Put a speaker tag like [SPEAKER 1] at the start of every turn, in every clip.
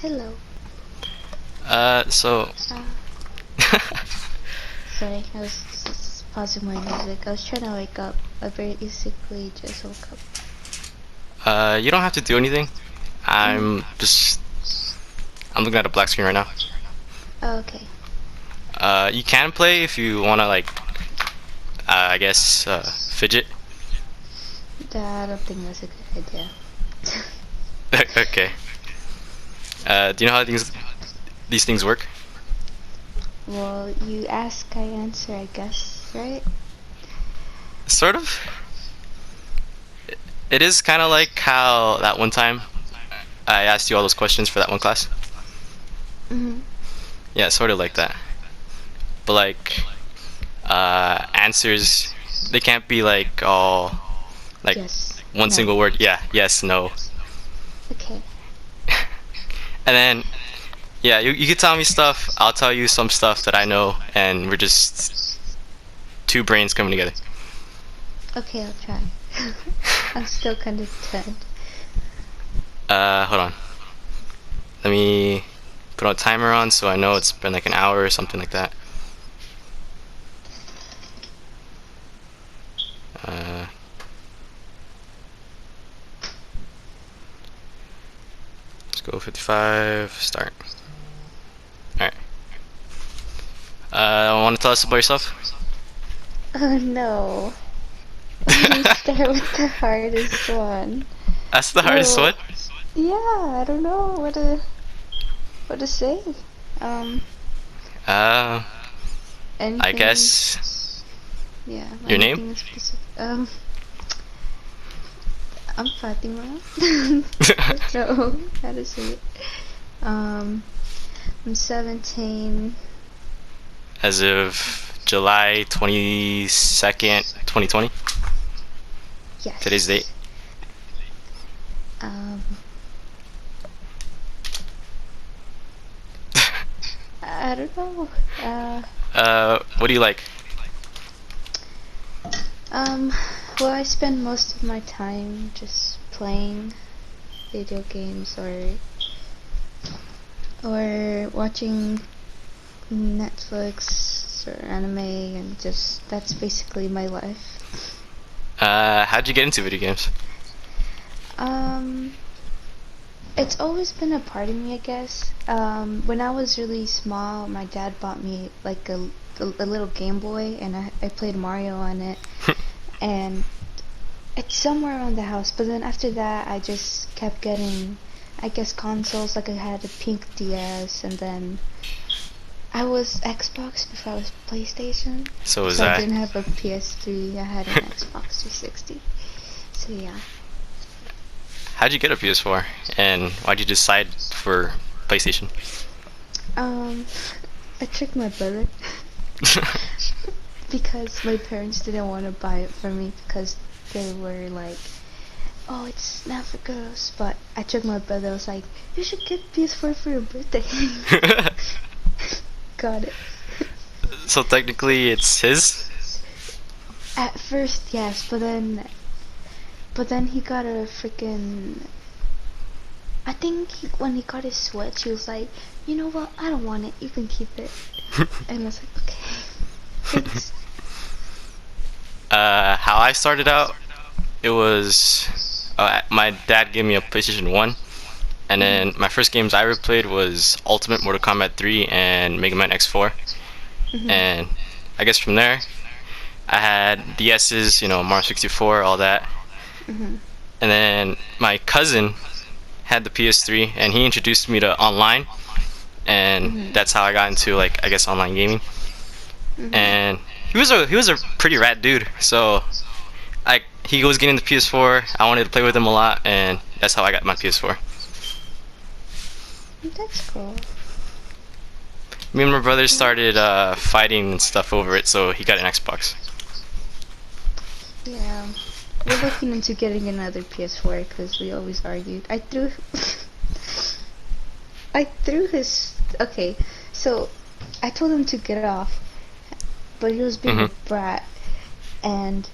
[SPEAKER 1] Hello.
[SPEAKER 2] So,
[SPEAKER 1] Uh, Sorry, I was just pausing my music. I was trying to wake up. I basically just woke up.
[SPEAKER 2] you don't have to do anything.
[SPEAKER 1] Mm.
[SPEAKER 2] I'm looking at a black screen right now.
[SPEAKER 1] Oh, okay.
[SPEAKER 2] You can play if you wanna, like, I guess, fidget.
[SPEAKER 1] I don't think that's a good idea.
[SPEAKER 2] Okay. Do you know how these things work?
[SPEAKER 1] Well, you ask, I answer, I guess, right?
[SPEAKER 2] Sort of. It is kind of like how that one time I asked you all those questions for that one class.
[SPEAKER 1] Mm-hmm.
[SPEAKER 2] Yeah, sort of like that. But like, answers, they can't be like all like
[SPEAKER 1] Yes.
[SPEAKER 2] one
[SPEAKER 1] No.
[SPEAKER 2] single word. Yeah, yes, no.
[SPEAKER 1] Okay.
[SPEAKER 2] And then, yeah, you can tell me stuff. I'll tell you some stuff that I know, and we're just two brains coming together.
[SPEAKER 1] Okay, I'll try. I'm still kind of tired.
[SPEAKER 2] Hold on. Let me put a timer on so I know it's been like an hour or something like that. Uh, let's go 55. Start. All right. Want to tell us about yourself?
[SPEAKER 1] Oh no. Let me start with the hardest one.
[SPEAKER 2] That's the hardest one.
[SPEAKER 1] Well, yeah, I don't know what to say. Um,
[SPEAKER 2] Uh, I
[SPEAKER 1] anything,
[SPEAKER 2] guess
[SPEAKER 1] yeah,
[SPEAKER 2] your name.
[SPEAKER 1] anything specific. I'm Fatima. No, how to say it. Um, I'm 17.
[SPEAKER 2] As of July 22nd, 2020. Today's date.
[SPEAKER 1] Yes. Um, I don't know.
[SPEAKER 2] What do you like?
[SPEAKER 1] Um, well, I spend most of my time just playing video games or watching Netflix or anime, and just that's basically my life.
[SPEAKER 2] How'd you get into video games?
[SPEAKER 1] Um, it's always been a part of me, I guess. When I was really small, my dad bought me like a little Game Boy, and I played Mario on it, and it's somewhere around the house. But then after that, I just kept getting, I guess, consoles. Like I had a pink DS, and then I was Xbox before I was PlayStation.
[SPEAKER 2] So was
[SPEAKER 1] So I
[SPEAKER 2] I.
[SPEAKER 1] didn't have a PS3. I had an Xbox 360. So yeah.
[SPEAKER 2] How'd you get a PS4? And why'd you decide for PlayStation?
[SPEAKER 1] Um, I tricked my brother because my parents didn't want to buy it for me because they were like, "Oh, it's not for girls." But I tricked my brother. I was like, "You should get PS4 for your birthday." Got it.
[SPEAKER 2] So technically, it's his.
[SPEAKER 1] At first, yes, but then he got a freaking. I think when he got his Switch, he was like, "You know what? I don't want it. You can keep it." And I was like, "Okay, thanks."
[SPEAKER 2] How I started out, it was my dad gave me a PlayStation 1, and then my first games I ever played was Ultimate Mortal Kombat 3 and Mega Man X4. And I guess from there, I had DS's, Mario 64, all that.
[SPEAKER 1] Mhm.
[SPEAKER 2] And then my cousin had the PS3, and he introduced me to online, and
[SPEAKER 1] Mhm.
[SPEAKER 2] that's how I got into, like, I guess, online gaming.
[SPEAKER 1] Mhm.
[SPEAKER 2] And he was a pretty rad dude. So he was getting the PS4. I wanted to play with him a lot, and that's how I got my PS4.
[SPEAKER 1] That's cool.
[SPEAKER 2] Me and my brother started fighting and stuff over it, so he got an Xbox.
[SPEAKER 1] Yeah. We're looking into getting another PS4 because we always argued. I threw his. Okay, so I told him to get it off, but he was being a brat, and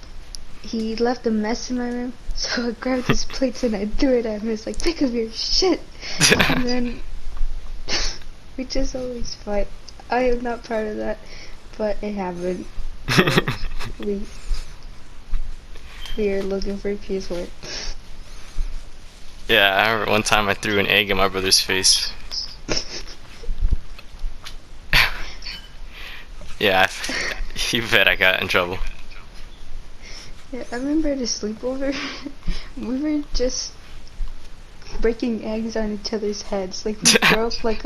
[SPEAKER 1] he left a mess in my room. So I grabbed his plates and I threw it at him. It's like, pick up your shit. And then which is always fine. I am not part of that, but it happened. So we we are looking for PS4.
[SPEAKER 2] Yeah, I remember one time I threw an egg in my brother's face. Yeah, you bet I got in trouble.
[SPEAKER 1] Yeah, I remember the sleepover. We were just breaking eggs on each other's heads. Like we broke like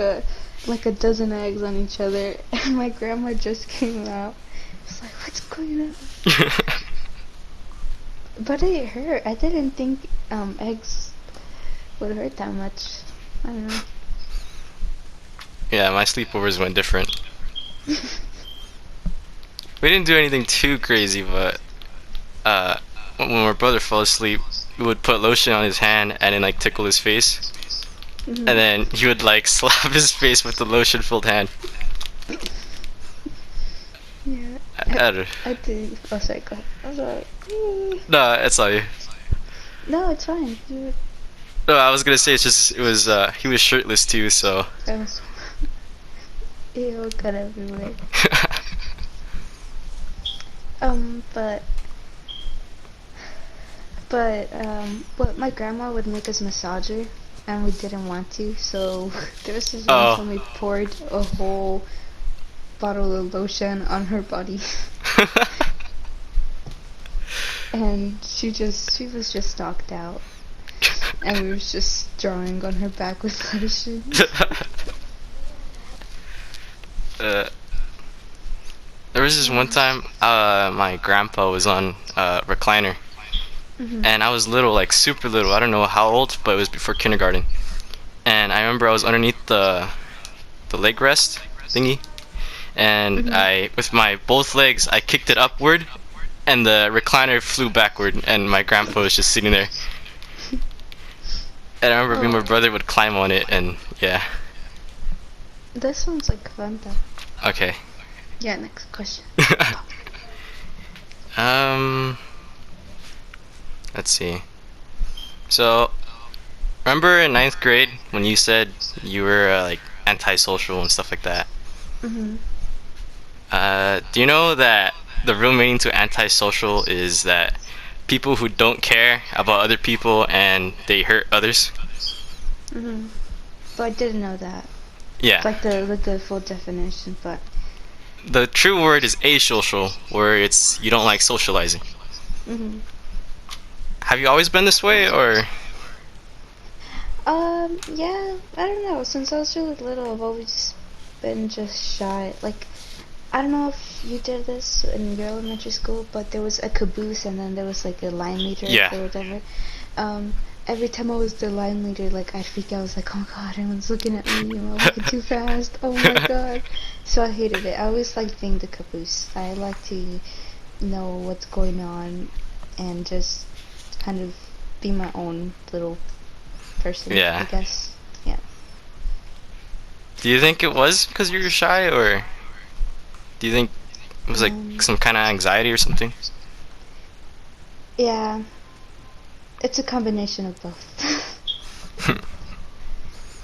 [SPEAKER 1] a dozen eggs on each other, and my grandma just came out. I was like, "What's going on?" But it hurt. I didn't think eggs would hurt that much. I don't know.
[SPEAKER 2] Yeah, my sleepovers went different. We didn't do anything too crazy, but when my brother fell asleep, we would put lotion on his hand and then like tickle his face, and
[SPEAKER 1] Mhm.
[SPEAKER 2] then he would like slap his face with the lotion-filled hand.
[SPEAKER 1] Yeah.
[SPEAKER 2] I don't-
[SPEAKER 1] I do. Oh, sorry. Go ahead. I was like,
[SPEAKER 2] No, it's all you.
[SPEAKER 1] no, it's fine.
[SPEAKER 2] No, I was gonna say it's just it was he was shirtless too, so.
[SPEAKER 1] Oh, ew, got everywhere. But but my grandma would make us massage her, and we didn't want to. So there was this one
[SPEAKER 2] Oh.
[SPEAKER 1] time we poured a whole bottle of lotion on her body, and she was just knocked out, and we was just drawing on her back with lotion.
[SPEAKER 2] uh, there was this one time my grandpa was on recliner,
[SPEAKER 1] Mhm.
[SPEAKER 2] and I was little, like super little. I don't know how old, but it was before kindergarten. And I remember I was underneath the leg rest thingy, and
[SPEAKER 1] Mhm.
[SPEAKER 2] I with my both legs I kicked it upward, and the recliner flew backward, and my grandpa was just sitting there. And I remember me and my
[SPEAKER 1] Oh,
[SPEAKER 2] brother would climb on it, and yeah.
[SPEAKER 1] that sounds like fun though.
[SPEAKER 2] Okay.
[SPEAKER 1] Yeah, next question.
[SPEAKER 2] um, let's see. So, remember in ninth grade when you said you were like antisocial and stuff like that?
[SPEAKER 1] Mhm.
[SPEAKER 2] Do you know that the real meaning to antisocial is that people who don't care about other people and they hurt others?
[SPEAKER 1] Mhm. But I didn't know that.
[SPEAKER 2] Yeah.
[SPEAKER 1] Like the full definition, but
[SPEAKER 2] The true word is asocial, where it's you don't like socializing.
[SPEAKER 1] mhm.
[SPEAKER 2] Have you always been this way, or?
[SPEAKER 1] Yeah, I don't know. Since I was really little, I've always been just shy. Like, I don't know if you did this in your elementary school, but there was a caboose and then there was like a line leader
[SPEAKER 2] Yeah.
[SPEAKER 1] or whatever. Every time I was the line leader, like I'd freak out. I was like, oh my god, everyone's looking at me. Am I walking too fast? Oh my god. So I hated it. I always liked being the caboose. I like to know what's going on and just kind of be my own little person, I
[SPEAKER 2] Yeah.
[SPEAKER 1] guess. Yeah.
[SPEAKER 2] Do you think it was because you were shy, or do you think it was like
[SPEAKER 1] Um,
[SPEAKER 2] some kind of anxiety or something?
[SPEAKER 1] yeah, it's a combination of both.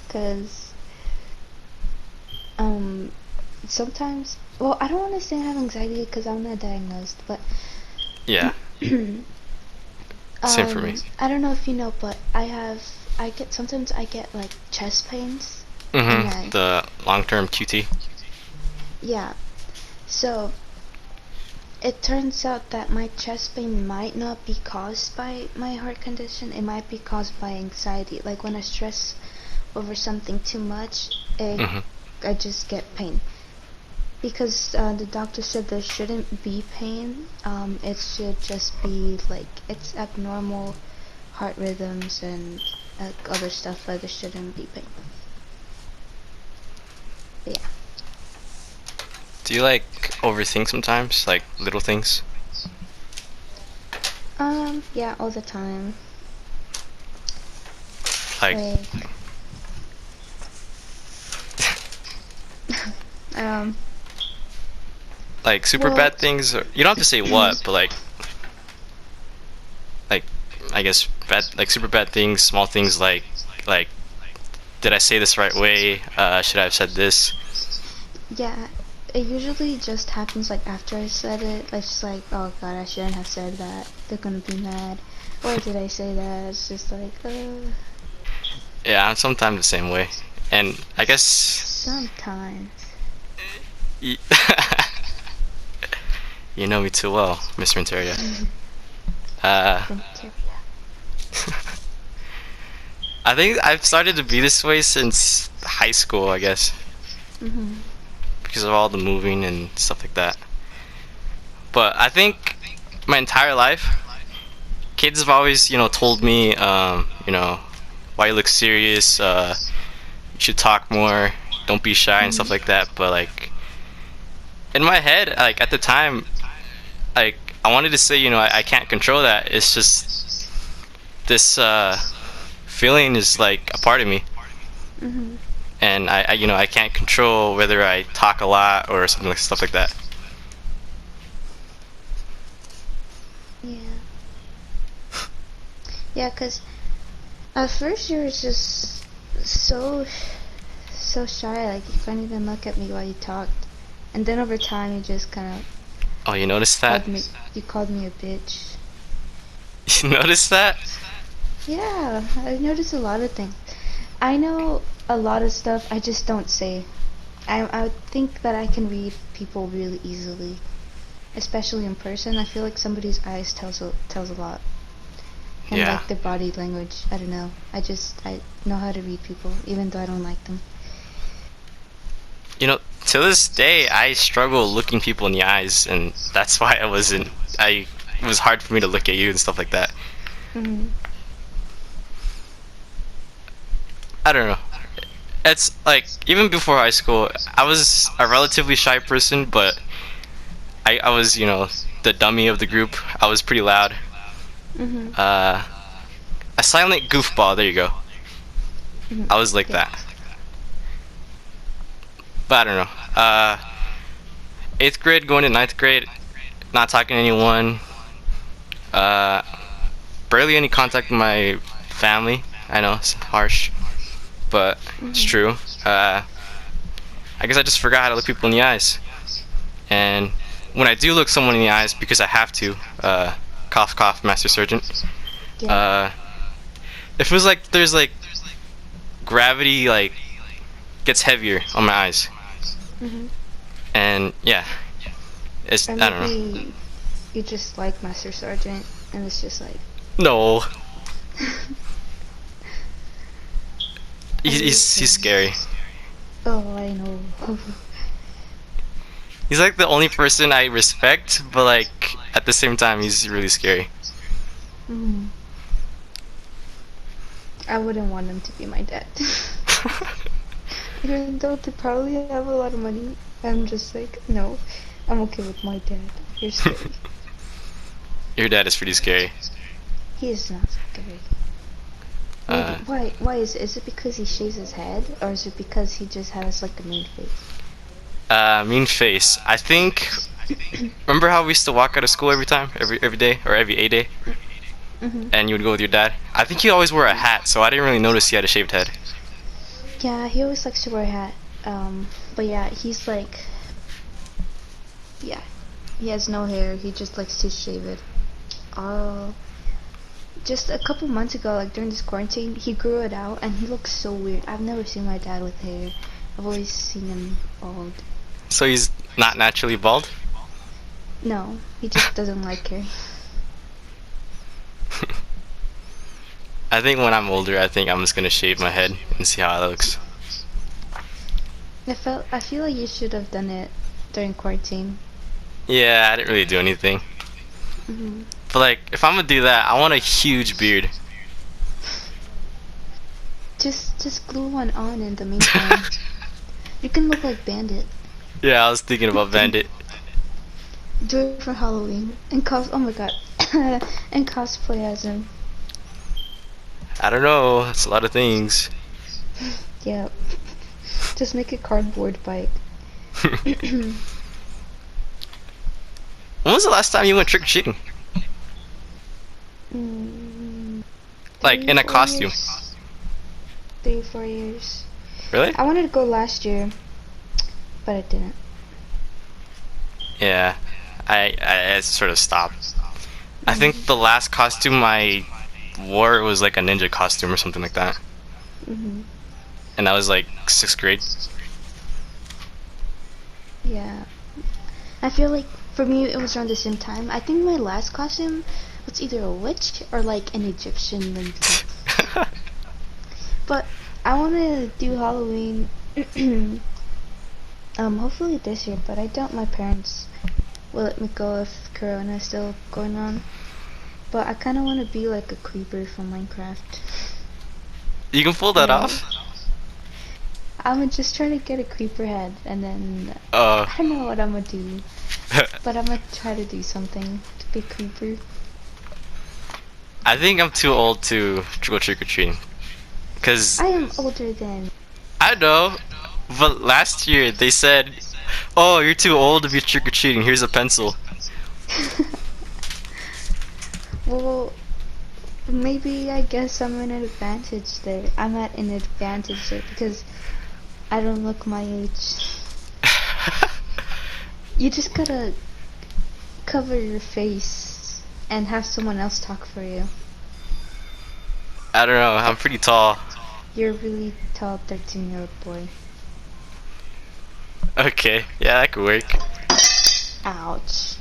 [SPEAKER 1] Because, um, sometimes, well, I don't want to say I have anxiety because I'm not diagnosed, but,
[SPEAKER 2] Yeah. Same for me.
[SPEAKER 1] I don't know if you know, but sometimes I get like chest pains, and
[SPEAKER 2] The long-term QT.
[SPEAKER 1] yeah, so it turns out that my chest pain might not be caused by my heart condition. It might be caused by anxiety. Like when I stress over something too much,
[SPEAKER 2] Mhm.
[SPEAKER 1] I just get pain. Because the doctor said there shouldn't be pain. It should just be like it's abnormal heart rhythms and other stuff. But there shouldn't be pain. But yeah.
[SPEAKER 2] Do you like overthink sometimes, like little things?
[SPEAKER 1] Yeah, all the time.
[SPEAKER 2] Like,
[SPEAKER 1] Like, um,
[SPEAKER 2] like super
[SPEAKER 1] well,
[SPEAKER 2] bad things. Or, you don't have to say what, but like I guess bad, like super bad things, small things like did I say this right way? Should I have said this?
[SPEAKER 1] Yeah, it usually just happens like after I said it. Like just like, oh god, I shouldn't have said that. They're gonna be mad. Why did I say that? It's just like,
[SPEAKER 2] Yeah, I'm sometimes the same way, and I guess
[SPEAKER 1] sometimes.
[SPEAKER 2] y- you know me too well, Mr. Interia. Uh,
[SPEAKER 1] Bacteria.
[SPEAKER 2] I think I've started to be this way since high school, I guess,
[SPEAKER 1] Mhm.
[SPEAKER 2] because of all the moving and stuff like that. But I think my entire life, kids have always, told me, why you look serious, you should talk more, don't be shy and stuff
[SPEAKER 1] Mhm.
[SPEAKER 2] like that. But like in my head, like at the time, like I wanted to say, I can't control that. It's just this feeling is like a part of me,
[SPEAKER 1] Mhm.
[SPEAKER 2] and I can't control whether I talk a lot or something like stuff like that.
[SPEAKER 1] Yeah. Yeah, 'cause at first you were just so so shy, like you couldn't even look at me while you talked. And then over time you just kind of
[SPEAKER 2] Oh, you noticed that?
[SPEAKER 1] called me you called me a bitch.
[SPEAKER 2] You noticed that?
[SPEAKER 1] Yeah, I noticed a lot of things. I know a lot of stuff I just don't say. I think that I can read people really easily, especially in person. I feel like somebody's eyes tells a lot, and
[SPEAKER 2] Yeah.
[SPEAKER 1] like their body language. I don't know. I know how to read people, even though I don't like them.
[SPEAKER 2] To this day, I struggle looking people in the eyes, and that's why I wasn't. I it was hard for me to look at you and stuff like that.
[SPEAKER 1] Mhm.
[SPEAKER 2] I don't know. It's like even before high school, I was a relatively shy person, but I was the dummy of the group. I was pretty loud.
[SPEAKER 1] Mhm.
[SPEAKER 2] Uh, a silent goofball. There you go.
[SPEAKER 1] Mhm.
[SPEAKER 2] I was like
[SPEAKER 1] Yeah.
[SPEAKER 2] that. But I don't know. Eighth grade going to ninth grade, not talking to anyone. Uh, barely any contact with my family. I know it's harsh, but it's
[SPEAKER 1] Mhm.
[SPEAKER 2] true. Uh, I guess I just forgot how to look people in the eyes. And when I do look someone in the eyes, because I have to, cough cough, Master Sergeant.
[SPEAKER 1] Yeah.
[SPEAKER 2] Uh, it feels like there's like gravity like gets heavier on my eyes,
[SPEAKER 1] Mhm.
[SPEAKER 2] and yeah,
[SPEAKER 1] Or
[SPEAKER 2] I don't know.
[SPEAKER 1] maybe you just like Master Sergeant, and it's just like.
[SPEAKER 2] No,
[SPEAKER 1] I'm just
[SPEAKER 2] he's
[SPEAKER 1] kidding.
[SPEAKER 2] scary.
[SPEAKER 1] Oh, I know.
[SPEAKER 2] He's like the only person I respect, but like at the same time, he's really scary.
[SPEAKER 1] Mhm. I wouldn't want him to be my dad. Even though they probably have a lot of money, I'm just like, no, I'm okay with my dad. You're scary.
[SPEAKER 2] Your dad is pretty scary.
[SPEAKER 1] He is not scary. Maybe.
[SPEAKER 2] Uh,
[SPEAKER 1] Why? Why is it? Is it because he shaves his head, or is it because he just has like a mean face?
[SPEAKER 2] mean face. I think. Remember how we used to walk out of school every time, every day, or every A day,
[SPEAKER 1] Mhm.
[SPEAKER 2] and you would go with your dad? I think he always wore a hat, so I didn't really notice he had a shaved head.
[SPEAKER 1] Yeah, he always likes to wear a hat. But yeah, he's like, yeah, he has no hair. He just likes to shave it. Oh, just a couple months ago, like during this quarantine, he grew it out, and he looks so weird. I've never seen my dad with hair. I've always seen him bald.
[SPEAKER 2] So he's not naturally bald.
[SPEAKER 1] No, he just doesn't like hair.
[SPEAKER 2] I think when I'm older, I think I'm just gonna shave my head and see how it looks.
[SPEAKER 1] I feel like you should have done it during quarantine.
[SPEAKER 2] Yeah, I didn't really do anything.
[SPEAKER 1] Hmm.
[SPEAKER 2] But like, if I'm gonna do that, I want a huge beard.
[SPEAKER 1] Just glue one on in the meantime. You can look like Bandit.
[SPEAKER 2] Yeah, I was thinking about Bandit.
[SPEAKER 1] Do it for Halloween and oh my god, and cosplay as him.
[SPEAKER 2] I don't know. That's a lot of things.
[SPEAKER 1] Yeah, just make a cardboard bike.
[SPEAKER 2] When was the last time you went trick or treating?
[SPEAKER 1] mm,
[SPEAKER 2] Like
[SPEAKER 1] three,
[SPEAKER 2] in a
[SPEAKER 1] four
[SPEAKER 2] costume?
[SPEAKER 1] years. 3 4 years.
[SPEAKER 2] Really?
[SPEAKER 1] I wanted to go last year, but I didn't.
[SPEAKER 2] Yeah. I sort of stopped. I think
[SPEAKER 1] Mhm.
[SPEAKER 2] the last costume I wore was like a ninja costume or something like that.
[SPEAKER 1] Mhm.
[SPEAKER 2] And that was like sixth grade.
[SPEAKER 1] Yeah. I feel like for me it was around the same time. I think my last costume was either a witch or like an Egyptian lady. But I want to do Halloween. Hopefully this year, but I doubt my parents will let me go if Corona is still going on. But I kind of want to be like a creeper from Minecraft.
[SPEAKER 2] You can pull
[SPEAKER 1] You
[SPEAKER 2] that
[SPEAKER 1] know,
[SPEAKER 2] off?
[SPEAKER 1] I'm gonna just try to get a creeper head, and then
[SPEAKER 2] Uh,
[SPEAKER 1] I don't know what I'm gonna do, but I'm gonna try to do something to be a creeper.
[SPEAKER 2] I think I'm too old to go trick or treating. Cause
[SPEAKER 1] I am older than.
[SPEAKER 2] I know, but last year they said, "Oh, you're too old to be trick or treating. Here's a pencil."
[SPEAKER 1] Well, maybe I guess I'm in an advantage there. I'm at an advantage there because I don't look my age. You just gotta cover your face and have someone else talk for you.
[SPEAKER 2] I don't know. I'm pretty tall.
[SPEAKER 1] You're a really tall 13-year-old boy.
[SPEAKER 2] Okay, yeah, that could work.
[SPEAKER 1] Ouch.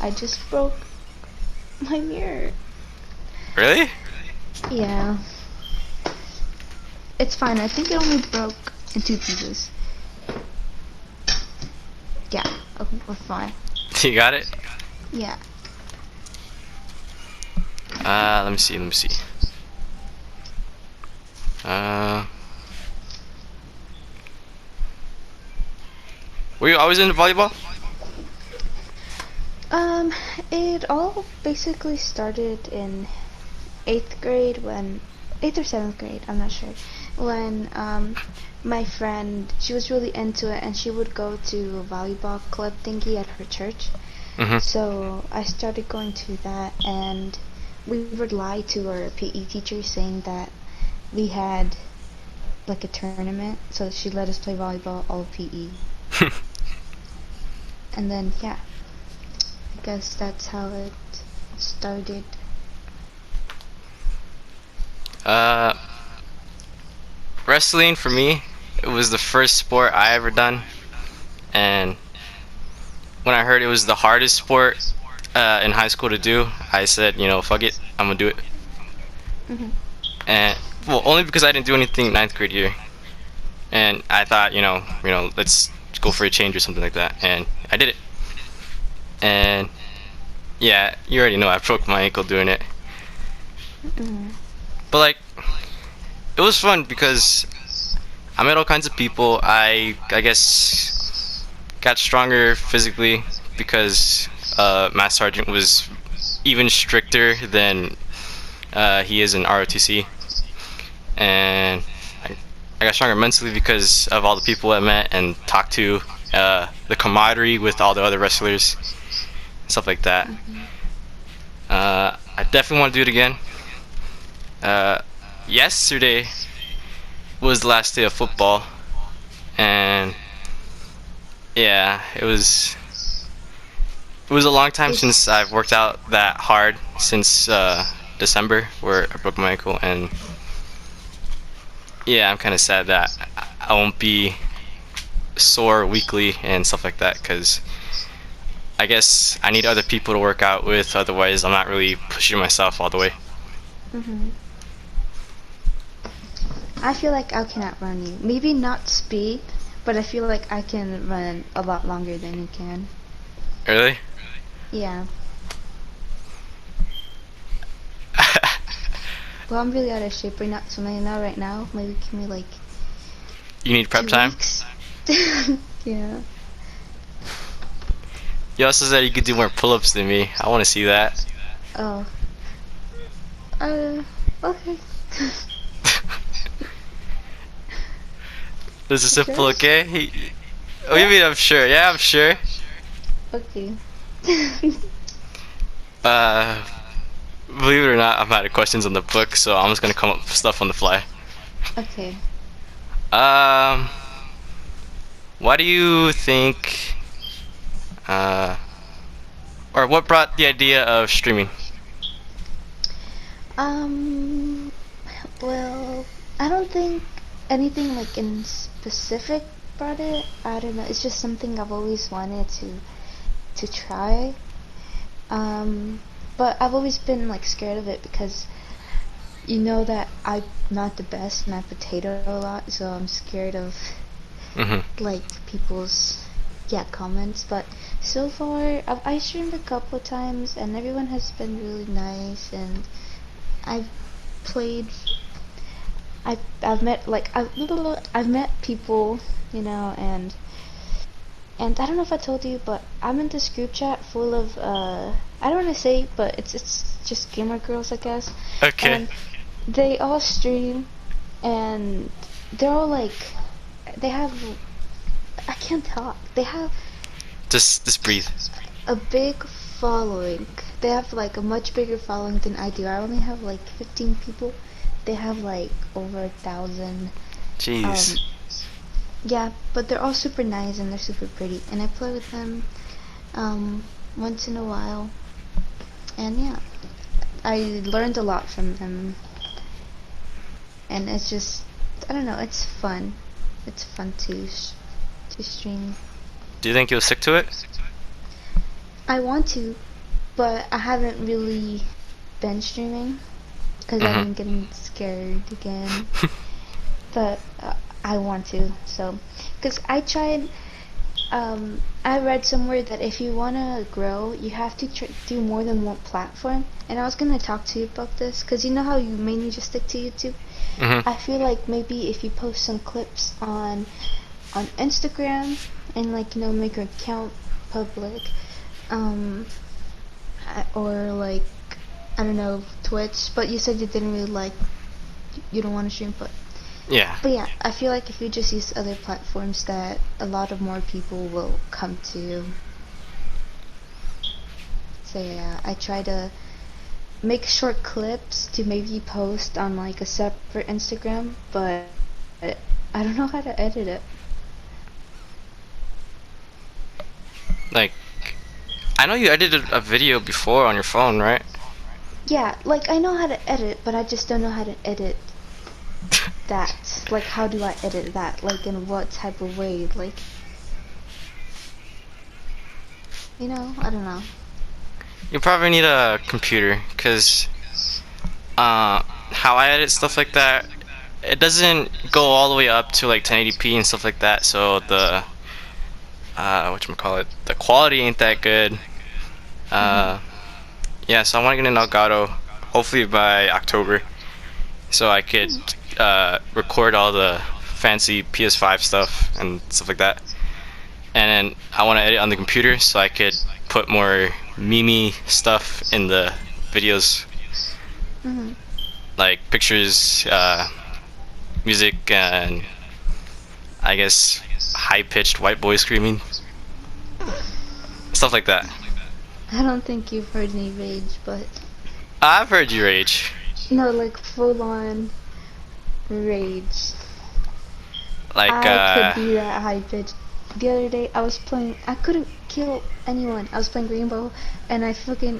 [SPEAKER 1] I just broke my mirror.
[SPEAKER 2] Really?
[SPEAKER 1] Yeah. It's fine. I think it only broke in 2 pieces. Yeah. Okay, we're fine.
[SPEAKER 2] You got it?
[SPEAKER 1] Yeah.
[SPEAKER 2] Let me see. Let me see. Uh, were you always into volleyball?
[SPEAKER 1] Um, it all basically started in 8th grade when 8th or 7th grade, I'm not sure. When my friend, she was really into it and she would go to a volleyball club thingy at her church.
[SPEAKER 2] Mm-hmm.
[SPEAKER 1] So I started going to that, and we would lie to our PE teacher saying that we had like a tournament, so she let us play volleyball all of PE. And then yeah, I guess that's how it started.
[SPEAKER 2] uh, Wrestling for me, it was the first sport I ever done, and when I heard it was the hardest sport in high school to do, I said, fuck it, I'm gonna do it.
[SPEAKER 1] Mhm.
[SPEAKER 2] And well, only because I didn't do anything ninth grade year, and I thought, let's go for a change or something like that, and I did it. And yeah, you already know I broke my ankle doing it,
[SPEAKER 1] Mhm.
[SPEAKER 2] but like it was fun because I met all kinds of people. I guess got stronger physically because Mass Sergeant was even stricter than he is in ROTC, and I got stronger mentally because of all the people I met and talked to, the camaraderie with all the other wrestlers, stuff like that.
[SPEAKER 1] Mhm.
[SPEAKER 2] I definitely want to do it again. Uh, Yesterday was the last day of football, and yeah, it was a long time since
[SPEAKER 1] It's
[SPEAKER 2] I've worked out that hard since December, where I broke my ankle, and yeah, I'm kind of sad that I won't be sore weekly and stuff like that because I guess I need other people to work out with. Otherwise, I'm not really pushing myself all the way.
[SPEAKER 1] Mhm. I feel like I cannot run you. Maybe not speed, but I feel like I can run a lot longer than you can.
[SPEAKER 2] Really?
[SPEAKER 1] Yeah. Well, I'm really out of shape right now, so maybe not right now. Maybe give me like
[SPEAKER 2] You need prep
[SPEAKER 1] two
[SPEAKER 2] time?
[SPEAKER 1] weeks. Yeah.
[SPEAKER 2] You also said you could do more pull-ups than me. I want to see that.
[SPEAKER 1] Oh. Uh. Okay.
[SPEAKER 2] This is
[SPEAKER 1] Sure.
[SPEAKER 2] simple, okay? Oh, you
[SPEAKER 1] Yeah.
[SPEAKER 2] mean I'm sure? Yeah, I'm sure.
[SPEAKER 1] Okay.
[SPEAKER 2] Uh, Believe it or not, I'm out of questions on the book, so I'm just gonna come up with stuff on the fly.
[SPEAKER 1] Okay.
[SPEAKER 2] Um, why do you think, uh, or what brought the idea of streaming?
[SPEAKER 1] Um, well, I don't think anything like in specific brought it. I don't know. It's just something I've always wanted to try. Um, but I've always been like scared of it because you know that I'm not the best and I potato a lot, so I'm scared of
[SPEAKER 2] Hmm.
[SPEAKER 1] like people's comments. But so far, I streamed a couple times and everyone has been really nice, and I've played. I've met like I've met people, and I don't know if I told you, but I'm in this group chat full of I don't want to say, but it's just gamer girls, I guess,
[SPEAKER 2] Okay.
[SPEAKER 1] and they all stream, and they're all like, they have, I can't talk. They have
[SPEAKER 2] Just breathe.
[SPEAKER 1] a big following. They have like a much bigger following than I do. I only have like 15 people. They have like over 1,000.
[SPEAKER 2] Jeez.
[SPEAKER 1] Um, yeah, but they're all super nice and they're super pretty, and I play with them once in a while, and yeah, I learned a lot from them, and it's just, I don't know, it's fun. It's fun to stream.
[SPEAKER 2] Do you think you'll stick to it?
[SPEAKER 1] I want to, but I haven't really been streaming because I've
[SPEAKER 2] Hmm.
[SPEAKER 1] been getting scared again. But I want to, so because I read somewhere that if you want to grow, you have to do more than one platform. And I was gonna talk to you about this because you know how you mainly just stick to YouTube.
[SPEAKER 2] Hmm.
[SPEAKER 1] I feel like maybe if you post some clips on Instagram and like make your account public, um, or like I don't know, Twitch. But you said you didn't really like, you don't want to stream,
[SPEAKER 2] Yeah.
[SPEAKER 1] but yeah, I feel like if you just use other platforms, that a lot of more people will come to you. So yeah, I try to make short clips to maybe post on like a separate Instagram, but I don't know how to edit it.
[SPEAKER 2] Like, I know you edited a video before on your phone, right?
[SPEAKER 1] Yeah, like I know how to edit, but I just don't know how to edit that. Like, how do I edit that? Like, in what type of way? Like, I don't know.
[SPEAKER 2] You probably need a computer, cause how I edit stuff like that, it doesn't go all the way up to like 1080p and stuff like that. So the whatchamacallit, the quality ain't that good.
[SPEAKER 1] Mhm.
[SPEAKER 2] Uh, yeah, so I want to get an Elgato, hopefully by October, so I could record all the fancy PS5 stuff and stuff like that. And then I want to edit on the computer so I could put more meme stuff in the videos,
[SPEAKER 1] Mhm.
[SPEAKER 2] like pictures, music, and I guess high pitched white boy screaming, stuff like that.
[SPEAKER 1] I don't think you've heard me rage, but
[SPEAKER 2] I've heard you rage.
[SPEAKER 1] no, like full on rage.
[SPEAKER 2] Like,
[SPEAKER 1] I could be that high pitched. The other day I was playing. I couldn't kill anyone. I was playing Rainbow, and I fucking.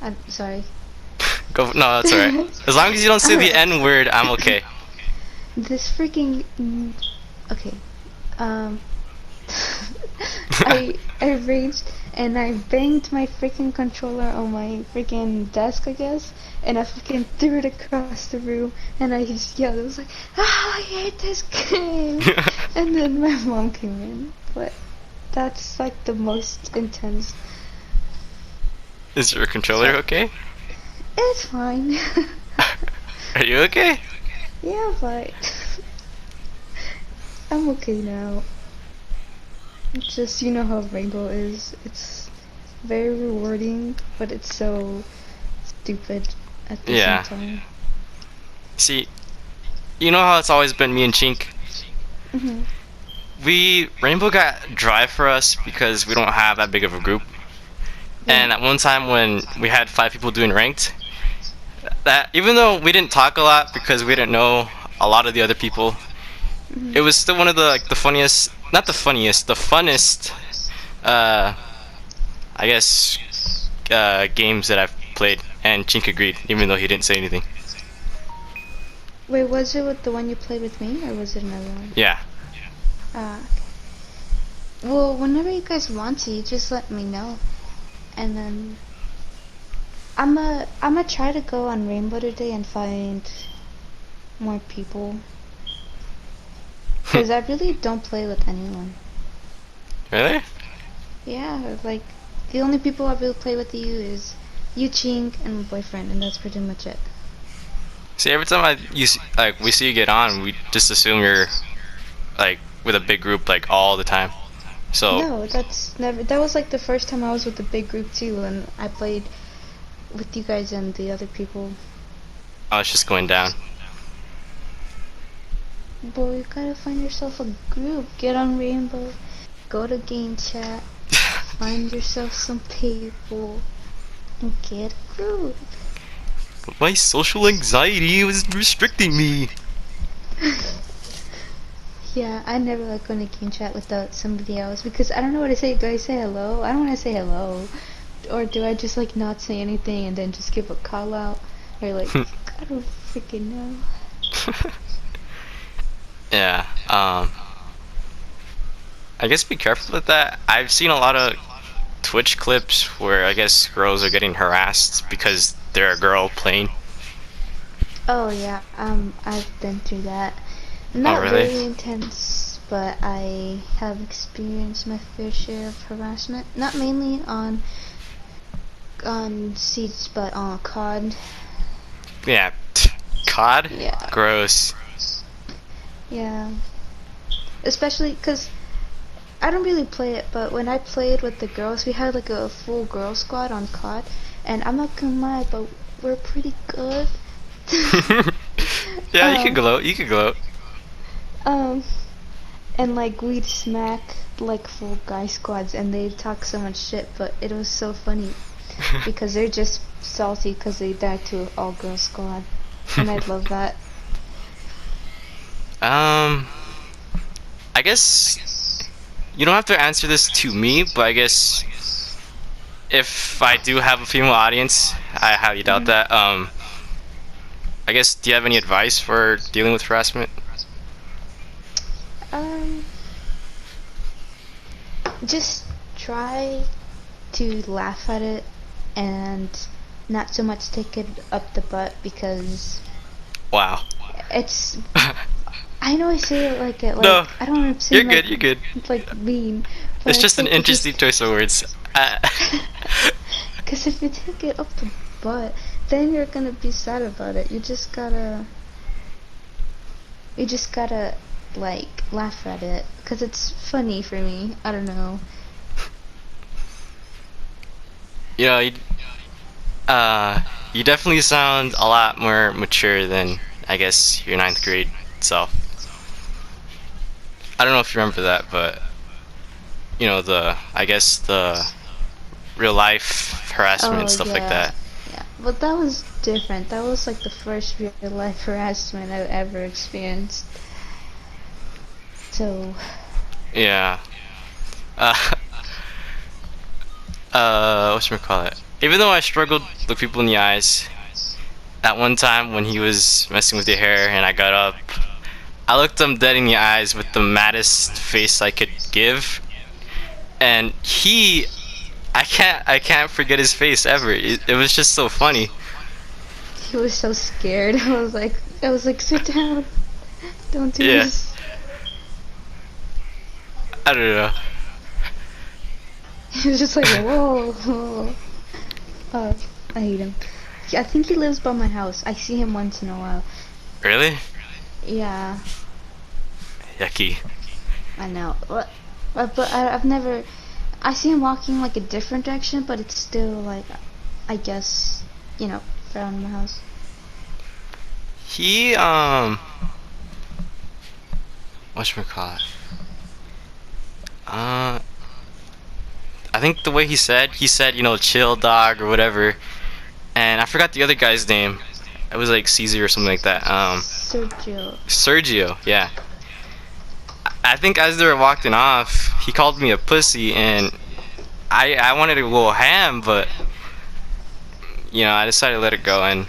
[SPEAKER 1] I'm sorry.
[SPEAKER 2] go. No, that's alright. As long as you don't say the
[SPEAKER 1] Alright.
[SPEAKER 2] N word, I'm okay.
[SPEAKER 1] This freaking. Okay. Um. I raged and I banged my freaking controller on my freaking desk, I guess, and I freaking threw it across the room, and I just yelled. I was like, "Ah, I hate this game!" And then my mom came in, but that's like the most intense.
[SPEAKER 2] Is your controller
[SPEAKER 1] So
[SPEAKER 2] okay?
[SPEAKER 1] it's fine.
[SPEAKER 2] Are you okay?
[SPEAKER 1] Yeah, but I'm okay now. It's just, you know how Rainbow is. It's very rewarding, but it's so stupid at the same
[SPEAKER 2] Yeah.
[SPEAKER 1] time.
[SPEAKER 2] See, you know how it's always been me and Chink?
[SPEAKER 1] Mhm.
[SPEAKER 2] We Rainbow got dry for us because we don't have that big of a group.
[SPEAKER 1] Yeah.
[SPEAKER 2] And at one time when we had 5 people doing ranked, that even though we didn't talk a lot because we didn't know a lot of the other people.
[SPEAKER 1] Hmm.
[SPEAKER 2] It was still one of the like the funniest, not the funniest, the funnest. Uh, I guess games that I've played. And Chink agreed, even though he didn't say anything.
[SPEAKER 1] Wait, was it with the one you played with me, or was it another one?
[SPEAKER 2] Yeah.
[SPEAKER 1] Okay. Well, whenever you guys want to, you just let me know, and then I'm a try to go on Rainbow today and find more people, cause I really don't play with anyone.
[SPEAKER 2] Really?
[SPEAKER 1] Yeah, like the only people I really play with you is you, Chink, and my boyfriend, and that's pretty much it.
[SPEAKER 2] See, every time like we see you get on, we just assume you're like with a big group like all the time. So
[SPEAKER 1] No, that's never. That was like the first time I was with the big group too, and I played with you guys and the other people.
[SPEAKER 2] I was just going down.
[SPEAKER 1] Boy, you gotta find yourself a group. Get on Rainbow. Go to game chat. Find yourself some people and get a group.
[SPEAKER 2] My social anxiety was restricting me.
[SPEAKER 1] Yeah, I never like going to game chat without somebody else because I don't know what to say. Do I say hello? I don't want to say hello. Or do I just like not say anything and then just give a call out? Or like, I don't freaking know.
[SPEAKER 2] Yeah. I guess be careful with that. I've seen a lot of Twitch clips where I guess girls are getting harassed because they're a girl playing.
[SPEAKER 1] Oh yeah, I've been through that.
[SPEAKER 2] Oh,
[SPEAKER 1] Not
[SPEAKER 2] really?
[SPEAKER 1] very intense, but I have experienced my fair share of harassment. Not mainly on Siege, but on COD.
[SPEAKER 2] Yeah. COD?
[SPEAKER 1] Yeah,
[SPEAKER 2] Gross.
[SPEAKER 1] yeah. Especially because I don't really play it, but when I played with the girls, we had like a full girl squad on COD, and I'm not gonna lie, but we're pretty good.
[SPEAKER 2] Yeah, you could
[SPEAKER 1] um,
[SPEAKER 2] gloat. You could gloat.
[SPEAKER 1] um, and like we'd smack like full guy squads, and they'd talk so much shit, but it was so funny because they're just salty because they died to an all girl squad, and I'd love that.
[SPEAKER 2] um, I guess you don't have to answer this to me, but I guess if I do have a female audience, I highly doubt
[SPEAKER 1] Hmm.
[SPEAKER 2] that. I guess do you have any advice for dealing with harassment?
[SPEAKER 1] Um, just try to laugh at it and not so much take it up the butt because
[SPEAKER 2] Wow.
[SPEAKER 1] it's I know I say it like it
[SPEAKER 2] No,
[SPEAKER 1] I don't want to
[SPEAKER 2] you're
[SPEAKER 1] seem
[SPEAKER 2] good. You're good.
[SPEAKER 1] like mean, but
[SPEAKER 2] It's
[SPEAKER 1] it's
[SPEAKER 2] just an
[SPEAKER 1] like if you
[SPEAKER 2] interesting choice of words. Uh,
[SPEAKER 1] because if you take it up the butt, then you're gonna be sad about it. You just gotta like laugh at it because it's funny for me. I don't know.
[SPEAKER 2] you know, uh, you definitely sound a lot more mature than I guess your ninth grade self. I don't know if you remember that, but you know the I guess the real life harassment and
[SPEAKER 1] Oh
[SPEAKER 2] stuff like
[SPEAKER 1] yeah,
[SPEAKER 2] that.
[SPEAKER 1] yeah. But that was different. That was like the first real life harassment I've ever experienced. So,
[SPEAKER 2] Yeah. Uh, whatchamacallit? Even though I struggled to look people in the eyes, that one time when he was messing with your hair and I got up, I looked him dead in the eyes with the maddest face I could give, and I can't forget his face ever. It was just so funny.
[SPEAKER 1] he was so scared. I was like, sit down. Don't do
[SPEAKER 2] Yeah,
[SPEAKER 1] this.
[SPEAKER 2] I don't know.
[SPEAKER 1] He was just like, whoa, whoa. Oh, I hate him. I think he lives by my house. I see him once in a while.
[SPEAKER 2] Really?
[SPEAKER 1] Yeah,
[SPEAKER 2] Yucky.
[SPEAKER 1] I know. But I've never. I see him walking like a different direction, but it's still like, I guess, around my house.
[SPEAKER 2] He whatchamacallit? Uh, I think the way he said, chill dog or whatever, and I forgot the other guy's name. it was like Caesar or something like that.
[SPEAKER 1] Sergio.
[SPEAKER 2] Sergio, yeah. I think as they were walking off, he called me a pussy, and I wanted to go ham, but I decided to let it go. And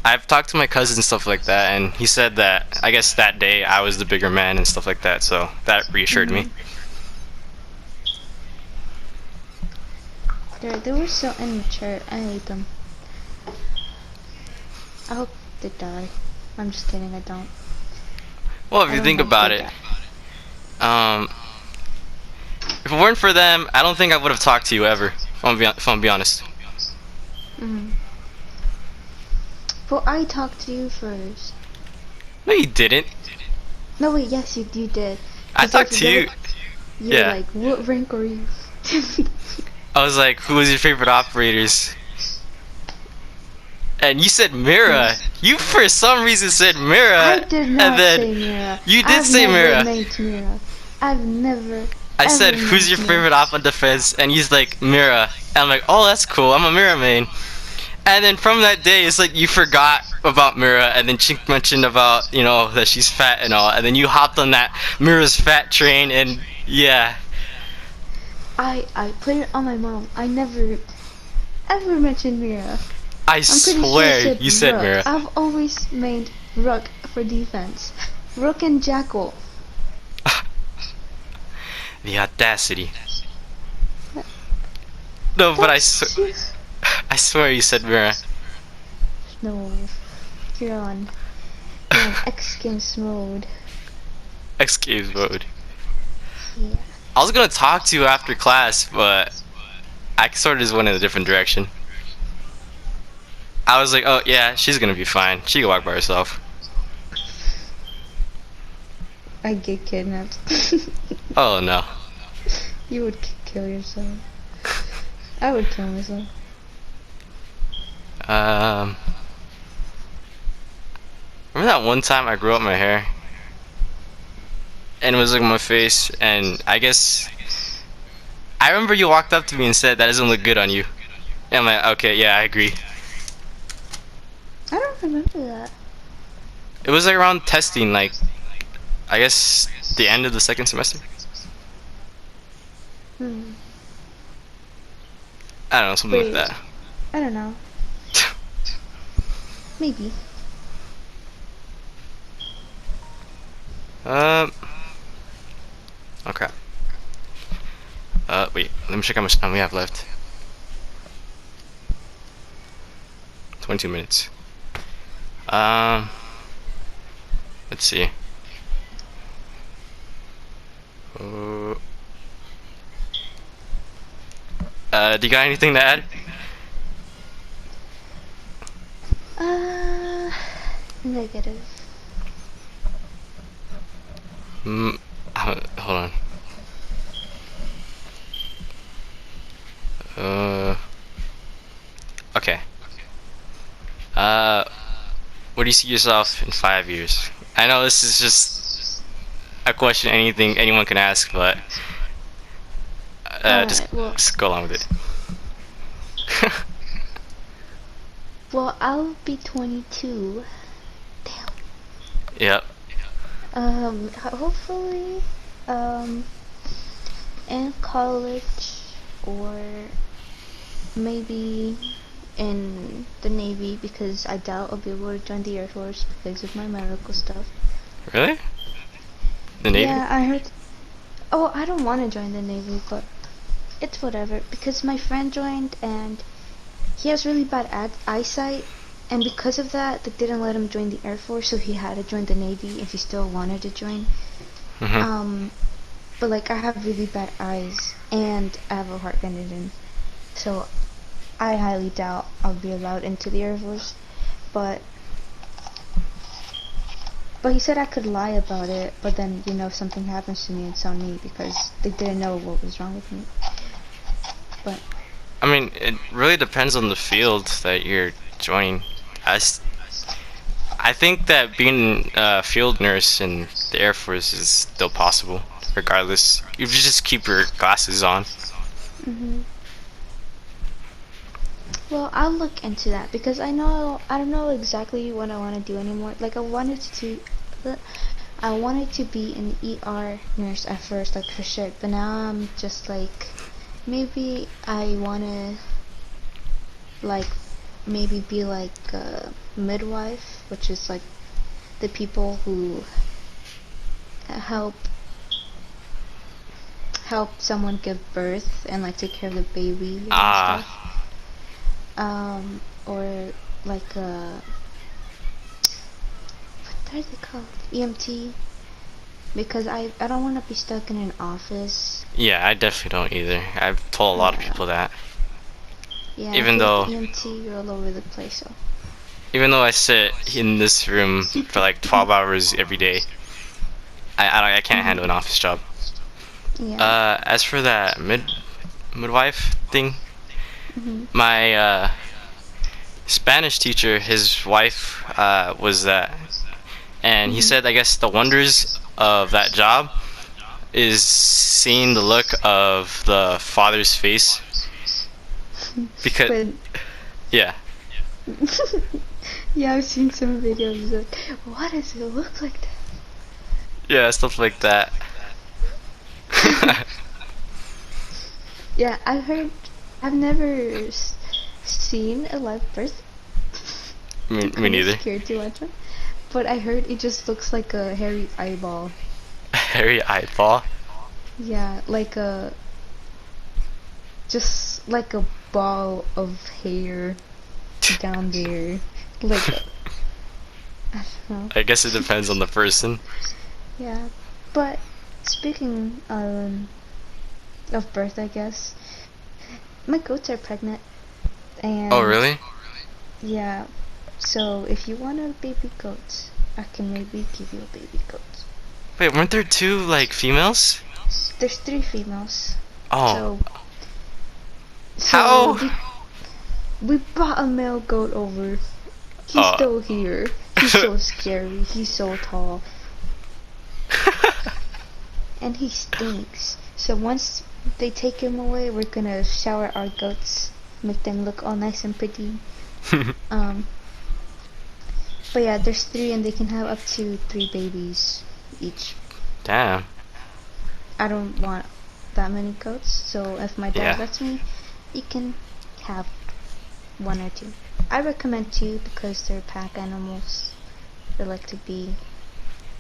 [SPEAKER 2] I've talked to my cousin and stuff like that, and he said that I guess that day I was the bigger man and stuff like that, so that reassured me.
[SPEAKER 1] Mhm. They were so immature. I hate them. I hope they die. I'm just kidding. I don't.
[SPEAKER 2] Well, if
[SPEAKER 1] I
[SPEAKER 2] you
[SPEAKER 1] don't
[SPEAKER 2] think
[SPEAKER 1] hope
[SPEAKER 2] about
[SPEAKER 1] they
[SPEAKER 2] it,
[SPEAKER 1] die.
[SPEAKER 2] um, if it weren't for them, I don't think I would have talked to you ever. If I'm be honest.
[SPEAKER 1] Mhm. Well, I talked to you first.
[SPEAKER 2] No, you didn't.
[SPEAKER 1] No, wait. Yes, you did.
[SPEAKER 2] I
[SPEAKER 1] Cause I
[SPEAKER 2] talked to
[SPEAKER 1] forget
[SPEAKER 2] you.
[SPEAKER 1] it. You were
[SPEAKER 2] Yeah.
[SPEAKER 1] like, "What rank are you?"
[SPEAKER 2] I was like, "Who was your favorite operators?" And you said Mira. You for some reason said
[SPEAKER 1] I
[SPEAKER 2] Mira,
[SPEAKER 1] did
[SPEAKER 2] and
[SPEAKER 1] not
[SPEAKER 2] then
[SPEAKER 1] say Mira.
[SPEAKER 2] you did
[SPEAKER 1] I've
[SPEAKER 2] say
[SPEAKER 1] never
[SPEAKER 2] Mira.
[SPEAKER 1] meant Mira. I've never
[SPEAKER 2] I
[SPEAKER 1] ever
[SPEAKER 2] said, "Who's your
[SPEAKER 1] meant Mira.
[SPEAKER 2] favorite op on defense?" And he's like, "Mira." And I'm like, "Oh, that's cool. I'm a Mira main." And then from that day, it's like you forgot about Mira, and then Chink mentioned about that she's fat and all, and then you hopped on that Mira's fat train, and yeah,
[SPEAKER 1] I put it on my mom. I never ever mentioned Mira.
[SPEAKER 2] I
[SPEAKER 1] I'm pretty sure I
[SPEAKER 2] swear
[SPEAKER 1] said
[SPEAKER 2] you said
[SPEAKER 1] Rook.
[SPEAKER 2] Mira.
[SPEAKER 1] I've always made Rook for defense. Rook and Jackal.
[SPEAKER 2] The audacity. No, but
[SPEAKER 1] That's just...
[SPEAKER 2] I swear you said Mira.
[SPEAKER 1] No. You're on X Games mode.
[SPEAKER 2] X Games mode.
[SPEAKER 1] Yeah.
[SPEAKER 2] I was gonna talk to you after class, but I sort of just went in a different direction. I was like, oh yeah, she's gonna be fine. She can walk by herself.
[SPEAKER 1] I'd get kidnapped.
[SPEAKER 2] Oh no.
[SPEAKER 1] You would kill yourself. I would kill myself.
[SPEAKER 2] Remember that one time I grew up my hair? And it was like on my face, and I guess I remember you walked up to me and said that doesn't look good on you. And I'm like, okay, yeah, I agree.
[SPEAKER 1] I don't remember that.
[SPEAKER 2] It was like around testing, like I guess the end of the second semester.
[SPEAKER 1] Hmm.
[SPEAKER 2] I don't know, something like
[SPEAKER 1] Wait.
[SPEAKER 2] that.
[SPEAKER 1] I don't know. Maybe.
[SPEAKER 2] Okay. Wait, let me check how much time we have left. 22 minutes. Let's see. Do you got anything to add?
[SPEAKER 1] Negative.
[SPEAKER 2] Hold on. Okay. Where do you see yourself in 5 years? I know this is just a question anyone can ask, but
[SPEAKER 1] Alright, well,
[SPEAKER 2] just go along with it.
[SPEAKER 1] I'll be 22. Damn.
[SPEAKER 2] Yep.
[SPEAKER 1] Hopefully, in college or maybe in the Navy, because I doubt I'll be able to join the Air Force because of my medical stuff.
[SPEAKER 2] Really? The Navy?
[SPEAKER 1] Yeah, I heard. Oh, I don't want to join the Navy, but it's whatever, because my friend joined and he has really bad eyesight, and because of that, they didn't let him join the Air Force, so he had to join the Navy if he still wanted to join.
[SPEAKER 2] Mm-hmm.
[SPEAKER 1] But like I have really bad eyes and I have a heart condition, so I highly doubt I'll be allowed into the Air Force. But he said I could lie about it, but then if something happens to me, it's on me because they didn't know what was wrong with me. But
[SPEAKER 2] I mean, it really depends on the field that you're joining. I think that being a field nurse in the Air Force is still possible, regardless. If you just keep your glasses on.
[SPEAKER 1] mhm. Well, I'll look into that because I don't know exactly what I want to do anymore. Like I wanted to be an ER nurse at first, like for sure. But now I'm just like, maybe I wanna like maybe be like a midwife, which is like the people who help someone give birth and like take care of the baby and
[SPEAKER 2] Ah,
[SPEAKER 1] stuff. Or like what are they called? EMT. Because I don't want to be stuck in an office.
[SPEAKER 2] yeah, I definitely don't either. I've told a lot of
[SPEAKER 1] Yeah.
[SPEAKER 2] people that.
[SPEAKER 1] Yeah, I
[SPEAKER 2] Even
[SPEAKER 1] feel like
[SPEAKER 2] though,
[SPEAKER 1] EMT, you're all over the place. So.
[SPEAKER 2] even though I sit in this room for like 12 hours every day, I can't
[SPEAKER 1] Mhm.
[SPEAKER 2] handle an office job.
[SPEAKER 1] Yeah.
[SPEAKER 2] As for that midwife thing,
[SPEAKER 1] Mhm.
[SPEAKER 2] my Spanish teacher, his wife was that, and he
[SPEAKER 1] Mhm.
[SPEAKER 2] said I guess the wonders of that job is seeing the look of the father's face because
[SPEAKER 1] When
[SPEAKER 2] yeah,
[SPEAKER 1] yeah, I've seen some videos like, what does it look like
[SPEAKER 2] yeah, stuff like that.
[SPEAKER 1] that? Yeah, I've heard. I've never seen a live birth.
[SPEAKER 2] me,
[SPEAKER 1] I'm
[SPEAKER 2] me
[SPEAKER 1] kind of
[SPEAKER 2] neither.
[SPEAKER 1] scared to watch one, but I heard it just looks like a hairy eyeball.
[SPEAKER 2] Harry eyeball.
[SPEAKER 1] Yeah, like a just like a ball of hair down there, like a, I don't know.
[SPEAKER 2] I guess it depends on the person.
[SPEAKER 1] Yeah, but speaking of birth, I guess my goats are pregnant,
[SPEAKER 2] Oh
[SPEAKER 1] and
[SPEAKER 2] really?
[SPEAKER 1] yeah, so if you want a baby goat, I can maybe give you a baby goat.
[SPEAKER 2] Wait, weren't there two like females?
[SPEAKER 1] There's three females,
[SPEAKER 2] Oh,
[SPEAKER 1] so
[SPEAKER 2] how?
[SPEAKER 1] we brought a male goat over. He's
[SPEAKER 2] Oh.
[SPEAKER 1] still here. He's so scary. He's so tall, and he stinks. So once they take him away, we're gonna shower our goats, make them look all nice and pretty. Um, but yeah, there's three, and they can have up to three babies each.
[SPEAKER 2] Damn.
[SPEAKER 1] I don't want that many goats, so if my dad
[SPEAKER 2] Yeah.
[SPEAKER 1] lets me, he can have one or two. I recommend two because they're pack animals. They like to be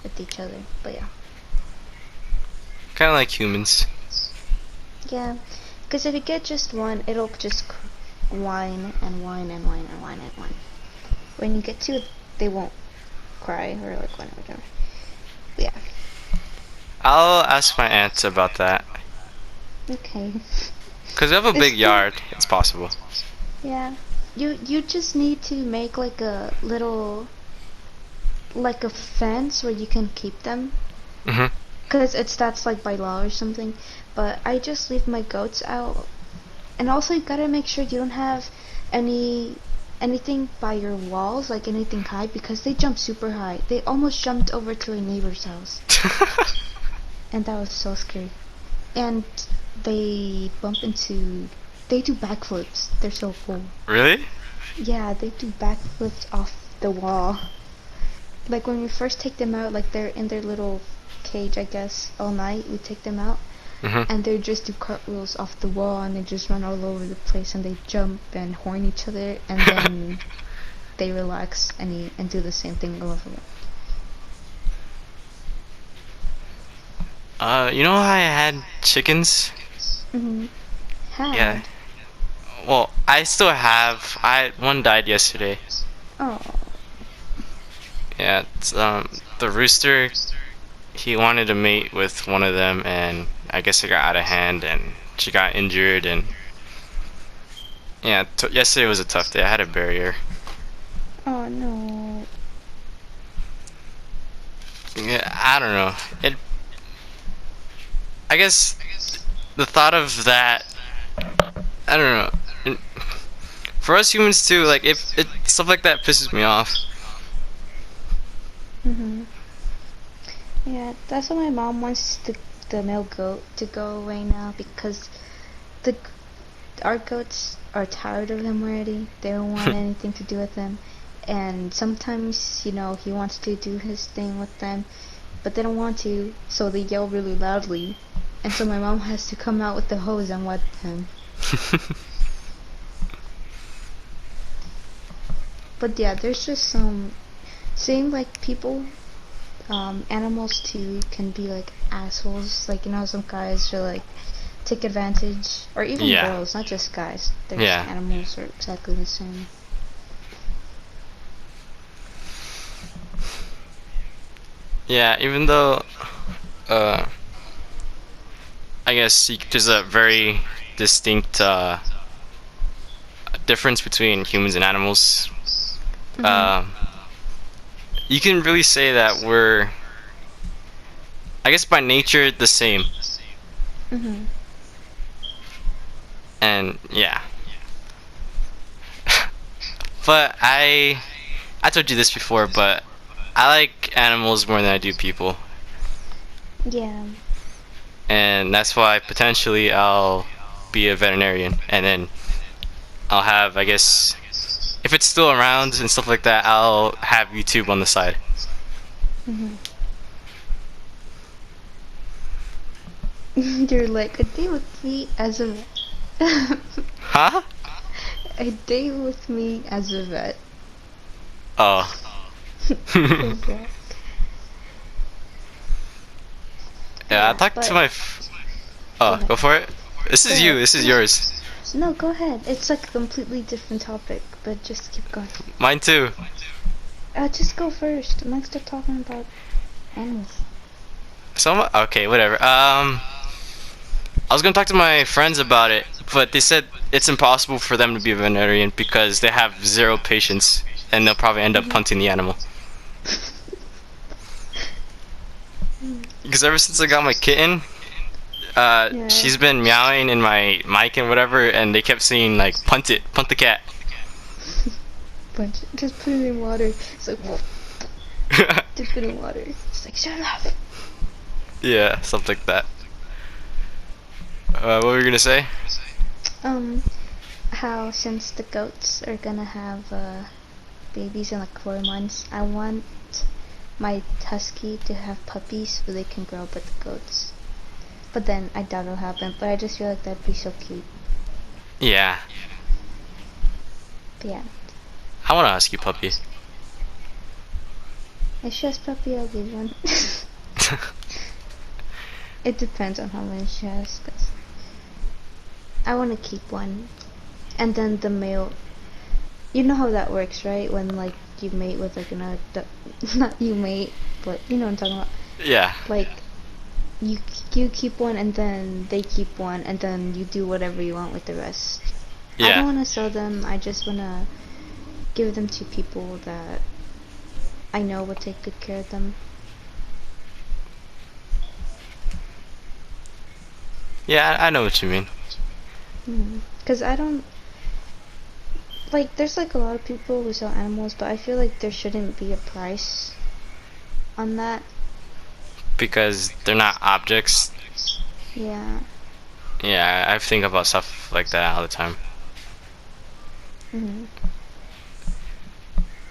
[SPEAKER 1] with each other. But yeah.
[SPEAKER 2] Kind of like humans.
[SPEAKER 1] Yeah, because if you get just one, it'll just whine and whine and whine and whine and whine. When you get two, they won't cry or like whine or whatever. But yeah.
[SPEAKER 2] I'll ask my aunt about that.
[SPEAKER 1] Okay.
[SPEAKER 2] Cause we have a
[SPEAKER 1] This
[SPEAKER 2] big
[SPEAKER 1] thing,
[SPEAKER 2] yard. It's possible.
[SPEAKER 1] yeah. You just need to make like a little like a fence where you can keep them,
[SPEAKER 2] Mhm.
[SPEAKER 1] because that's like by law or something. But I just leave my goats out, and also you gotta make sure you don't have any anything by your walls, like anything high, because they jump super high. They almost jumped over to a neighbor's house, and that was so scary. And they bump into, they do backflips. They're so cool.
[SPEAKER 2] Really?
[SPEAKER 1] Yeah, they do backflips off the wall. Like when we first take them out, like they're in their little cage, I guess, all night. We take them out,
[SPEAKER 2] Mhm.
[SPEAKER 1] and they just do cartwheels off the wall, and they just run all over the place, and they jump and horn each other, and then they relax and do the same thing all over again.
[SPEAKER 2] You know how I had chickens?
[SPEAKER 1] Mhm.
[SPEAKER 2] Yeah.
[SPEAKER 1] Had.
[SPEAKER 2] Well, I still have. One died yesterday.
[SPEAKER 1] Oh.
[SPEAKER 2] Yeah. The rooster. He wanted to mate with one of them, and I guess it got out of hand, and she got injured, and yeah. Yesterday was a tough day. I had to bury her.
[SPEAKER 1] Oh no.
[SPEAKER 2] Yeah. I don't know. It. I guess the thought of that. I don't know. For us humans too, like if it stuff like that pisses me off.
[SPEAKER 1] Mhm. Yeah, that's why my mom wants the male goat to go away now, because the our goats are tired of him already. They don't want anything to do with him. And sometimes, he wants to do his thing with them, but they don't want to, so they yell really loudly. And so my mom has to come out with the hose and wet him. But yeah, there's just seeing like people, animals too can be like assholes. Like, some guys are like take advantage, or even
[SPEAKER 2] Yeah.
[SPEAKER 1] girls, not just guys. There's
[SPEAKER 2] Yeah.
[SPEAKER 1] animals are exactly the same.
[SPEAKER 2] Yeah, even though uh I guess there's a very distinct difference between humans and animals.
[SPEAKER 1] Mhm.
[SPEAKER 2] Um you can really say that we're, I guess, by nature the same.
[SPEAKER 1] Mhm.
[SPEAKER 2] And yeah. But I told you this before, but I like animals more than I do people.
[SPEAKER 1] Yeah.
[SPEAKER 2] And that's why potentially I'll be a veterinarian, and then I'll have, I guess, if it's still around and stuff like that, I'll have YouTube on the side.
[SPEAKER 1] Mhm. You're like a day with me as a vet.
[SPEAKER 2] Huh?
[SPEAKER 1] A day with me as a vet.
[SPEAKER 2] Oh.
[SPEAKER 1] Exactly. But
[SPEAKER 2] Yeah, I
[SPEAKER 1] yeah,
[SPEAKER 2] talked to
[SPEAKER 1] but
[SPEAKER 2] my.
[SPEAKER 1] go
[SPEAKER 2] Oh,
[SPEAKER 1] ahead.
[SPEAKER 2] go for it. This
[SPEAKER 1] Go
[SPEAKER 2] is you.
[SPEAKER 1] ahead.
[SPEAKER 2] This is
[SPEAKER 1] No,
[SPEAKER 2] yours.
[SPEAKER 1] no, go ahead. It's like a completely different topic, but just keep going.
[SPEAKER 2] Mine too.
[SPEAKER 1] Just go first. I'm still talking about animals.
[SPEAKER 2] Okay, whatever. I was gonna talk to my friends about it, but they said it's impossible for them to be a veterinarian because they have zero patience, and they'll probably end up
[SPEAKER 1] Mhm.
[SPEAKER 2] punting the animal. Because ever since I got my kitten,
[SPEAKER 1] Yeah.
[SPEAKER 2] she's been meowing in my mic and whatever, and they kept saying like, "Punt it, punt the cat."
[SPEAKER 1] Just put it in water. It's like, dip it in water. It's like, shut up.
[SPEAKER 2] Yeah, something like that. What were you gonna say?
[SPEAKER 1] Um, how since the goats are gonna have babies in like 4 months, I want my husky to have puppies so they can grow up with the goats. But then I doubt it'll happen. But I just feel like that'd be so cute.
[SPEAKER 2] Yeah,
[SPEAKER 1] But yeah,
[SPEAKER 2] I want a husky puppy.
[SPEAKER 1] if she has puppy, I'll give one. It depends on how many she has, 'cause I want to keep one. And then the male, you know how that works, right? When like you mate with like another, not you mate, but you know what I'm talking about.
[SPEAKER 2] Yeah,
[SPEAKER 1] Like you you keep one, and then they keep one, and then you do whatever you want with the rest. I don't
[SPEAKER 2] yeah,
[SPEAKER 1] want to sell them. I just want to give them to people that I know will take good care of them.
[SPEAKER 2] yeah. I know what you mean.
[SPEAKER 1] Because I don't like. There's like a lot of people who sell animals, but I feel like there shouldn't be a price on that.
[SPEAKER 2] Because they're not objects.
[SPEAKER 1] Yeah.
[SPEAKER 2] Yeah, I think about stuff like that all the time.
[SPEAKER 1] Mhm.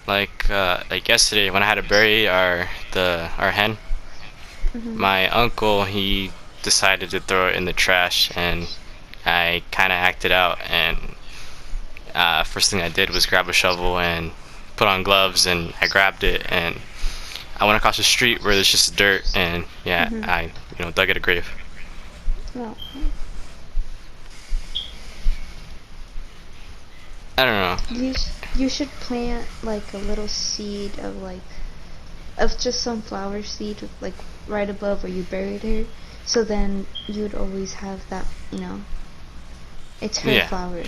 [SPEAKER 2] Like yesterday when I had to bury our hen,
[SPEAKER 1] Mhm.
[SPEAKER 2] my uncle, he decided to throw it in the trash, and I kind of acted out. And first thing I did was grab a shovel and put on gloves, and I grabbed it, and I went across the street where there's just dirt, and yeah,
[SPEAKER 1] Mhm.
[SPEAKER 2] I dug it a grave.
[SPEAKER 1] Well,
[SPEAKER 2] I don't know.
[SPEAKER 1] you should plant like a little seed of just some flower seed like right above where you buried her. So then you'd always have that, it's her
[SPEAKER 2] Yeah,
[SPEAKER 1] flower.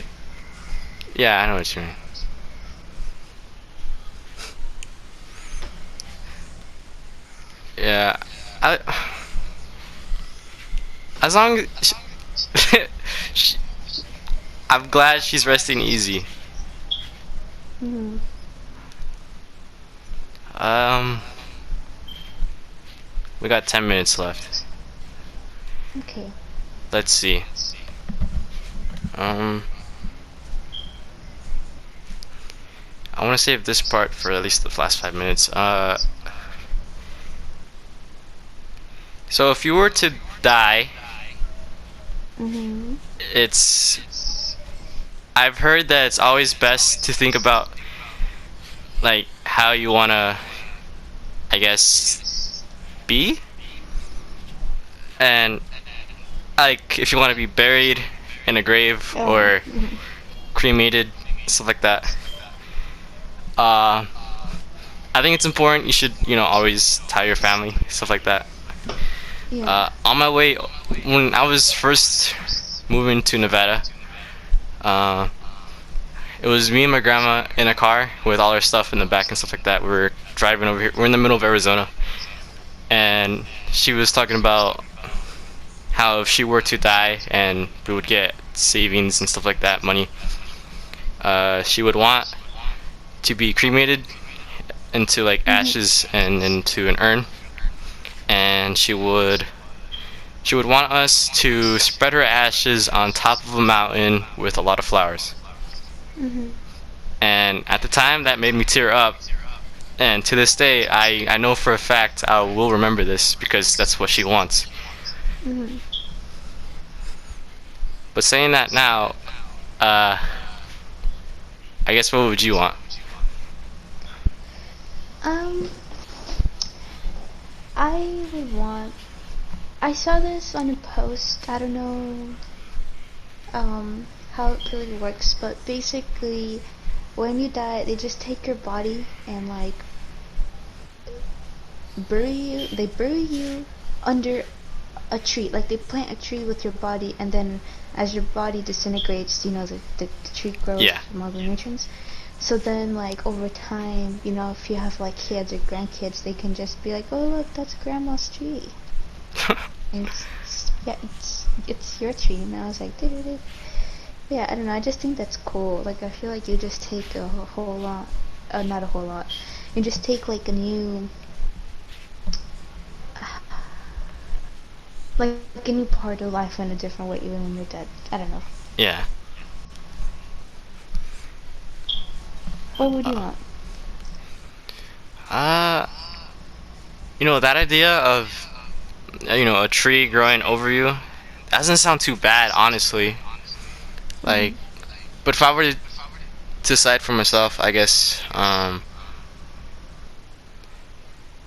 [SPEAKER 2] yeah, I know what you mean. Yeah, I as long as she, I'm glad she's resting easy.
[SPEAKER 1] Mhm.
[SPEAKER 2] Um, we got 10 minutes left.
[SPEAKER 1] Okay.
[SPEAKER 2] Let's see. Um, I want to save this part for at least the last 5 minutes. So if you were to die,
[SPEAKER 1] Mhm.
[SPEAKER 2] it's I've heard that it's always best to think about like how you wanna, I guess, be, and like if you want to be buried in a grave
[SPEAKER 1] Oh.
[SPEAKER 2] or cremated, stuff like that. Uh, I think it's important. You should, always tell your family, stuff like that.
[SPEAKER 1] Yeah.
[SPEAKER 2] On my way, when I was first moving to Nevada, uh, it was me and my grandma in a car with all our stuff in the back and stuff like that. We were driving over here. We're in the middle of Arizona, and she was talking about how if she were to die and we would get savings and stuff like that, money, she would want to be cremated into like
[SPEAKER 1] Mhm.
[SPEAKER 2] ashes and into an urn, and she would want us to spread her ashes on top of a mountain with a lot of flowers.
[SPEAKER 1] Mhm.
[SPEAKER 2] And at the time, that made me tear up. And to this day, I know for a fact I will remember this because that's what she wants.
[SPEAKER 1] Mhm.
[SPEAKER 2] But saying that now, uh, I guess what would you want?
[SPEAKER 1] Um, I would want. I saw this on a post. I don't know how it really works, but basically, when you die, they just take your body and like bury you. They bury you under a tree. Like they plant a tree with your body, and then as your body disintegrates, the tree grows
[SPEAKER 2] Yeah.
[SPEAKER 1] from all the nutrients. So then, like over time, if you have like kids or grandkids, they can just be like, "Oh, look, that's grandma's tree." And yeah, it's your tree. And I was like, "Did." Yeah, I don't know. I just think that's cool. Like I feel like you just take a whole lot, not a whole lot. You just take like a new, like a new part of life in a different way, even when you're dead. I don't know.
[SPEAKER 2] Yeah.
[SPEAKER 1] What would you
[SPEAKER 2] Uh,
[SPEAKER 1] want?
[SPEAKER 2] uh, that idea of, a tree growing over you doesn't sound too bad, honestly.
[SPEAKER 1] Mhm.
[SPEAKER 2] Like, but if I were to decide for myself, I guess,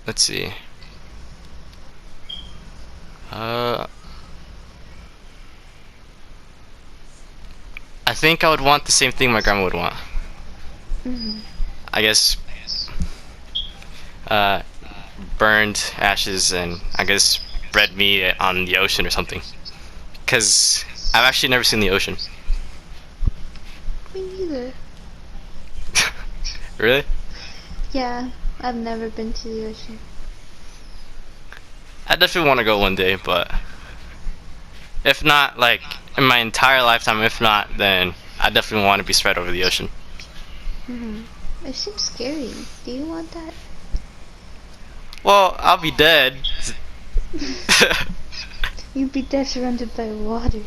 [SPEAKER 2] let's see. Uh, I think I would want the same thing my grandma would want.
[SPEAKER 1] Mhm.
[SPEAKER 2] I guess, uh, burned ashes and I guess red meat on the ocean or something. Because I've actually never seen the ocean.
[SPEAKER 1] Me neither.
[SPEAKER 2] Really?
[SPEAKER 1] Yeah, I've never been to the ocean.
[SPEAKER 2] I definitely want to go one day, but if not, like in my entire lifetime, if not, then I definitely want to be spread over the ocean.
[SPEAKER 1] Mhm. It seems scary. Do you want that?
[SPEAKER 2] Well, I'll be dead.
[SPEAKER 1] You'd be dead surrounded by water.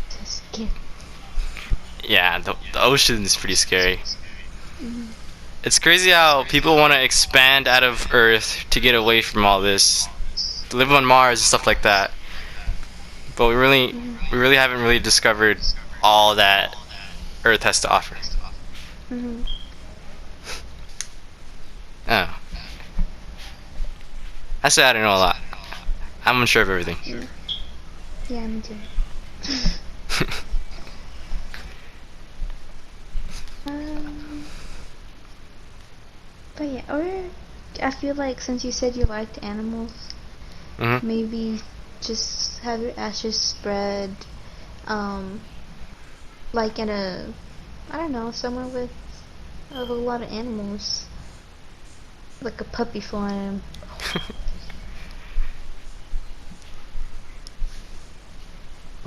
[SPEAKER 1] So scary.
[SPEAKER 2] Yeah, the ocean is pretty scary.
[SPEAKER 1] Mhm.
[SPEAKER 2] It's crazy how people want to expand out of Earth to get away from all this, live on Mars and stuff like that. But we really,
[SPEAKER 1] Mhm.
[SPEAKER 2] we really haven't really discovered all that Earth has to offer.
[SPEAKER 1] Mhm.
[SPEAKER 2] Oh, I say I don't know a lot. I'm unsure of everything.
[SPEAKER 1] Yeah. Yeah, me too. Um, but yeah, or I feel like since you said you liked animals,
[SPEAKER 2] hmm
[SPEAKER 1] maybe just have your ashes spread, um, like in a, I don't know, somewhere with a whole lot of animals, like a puppy farm,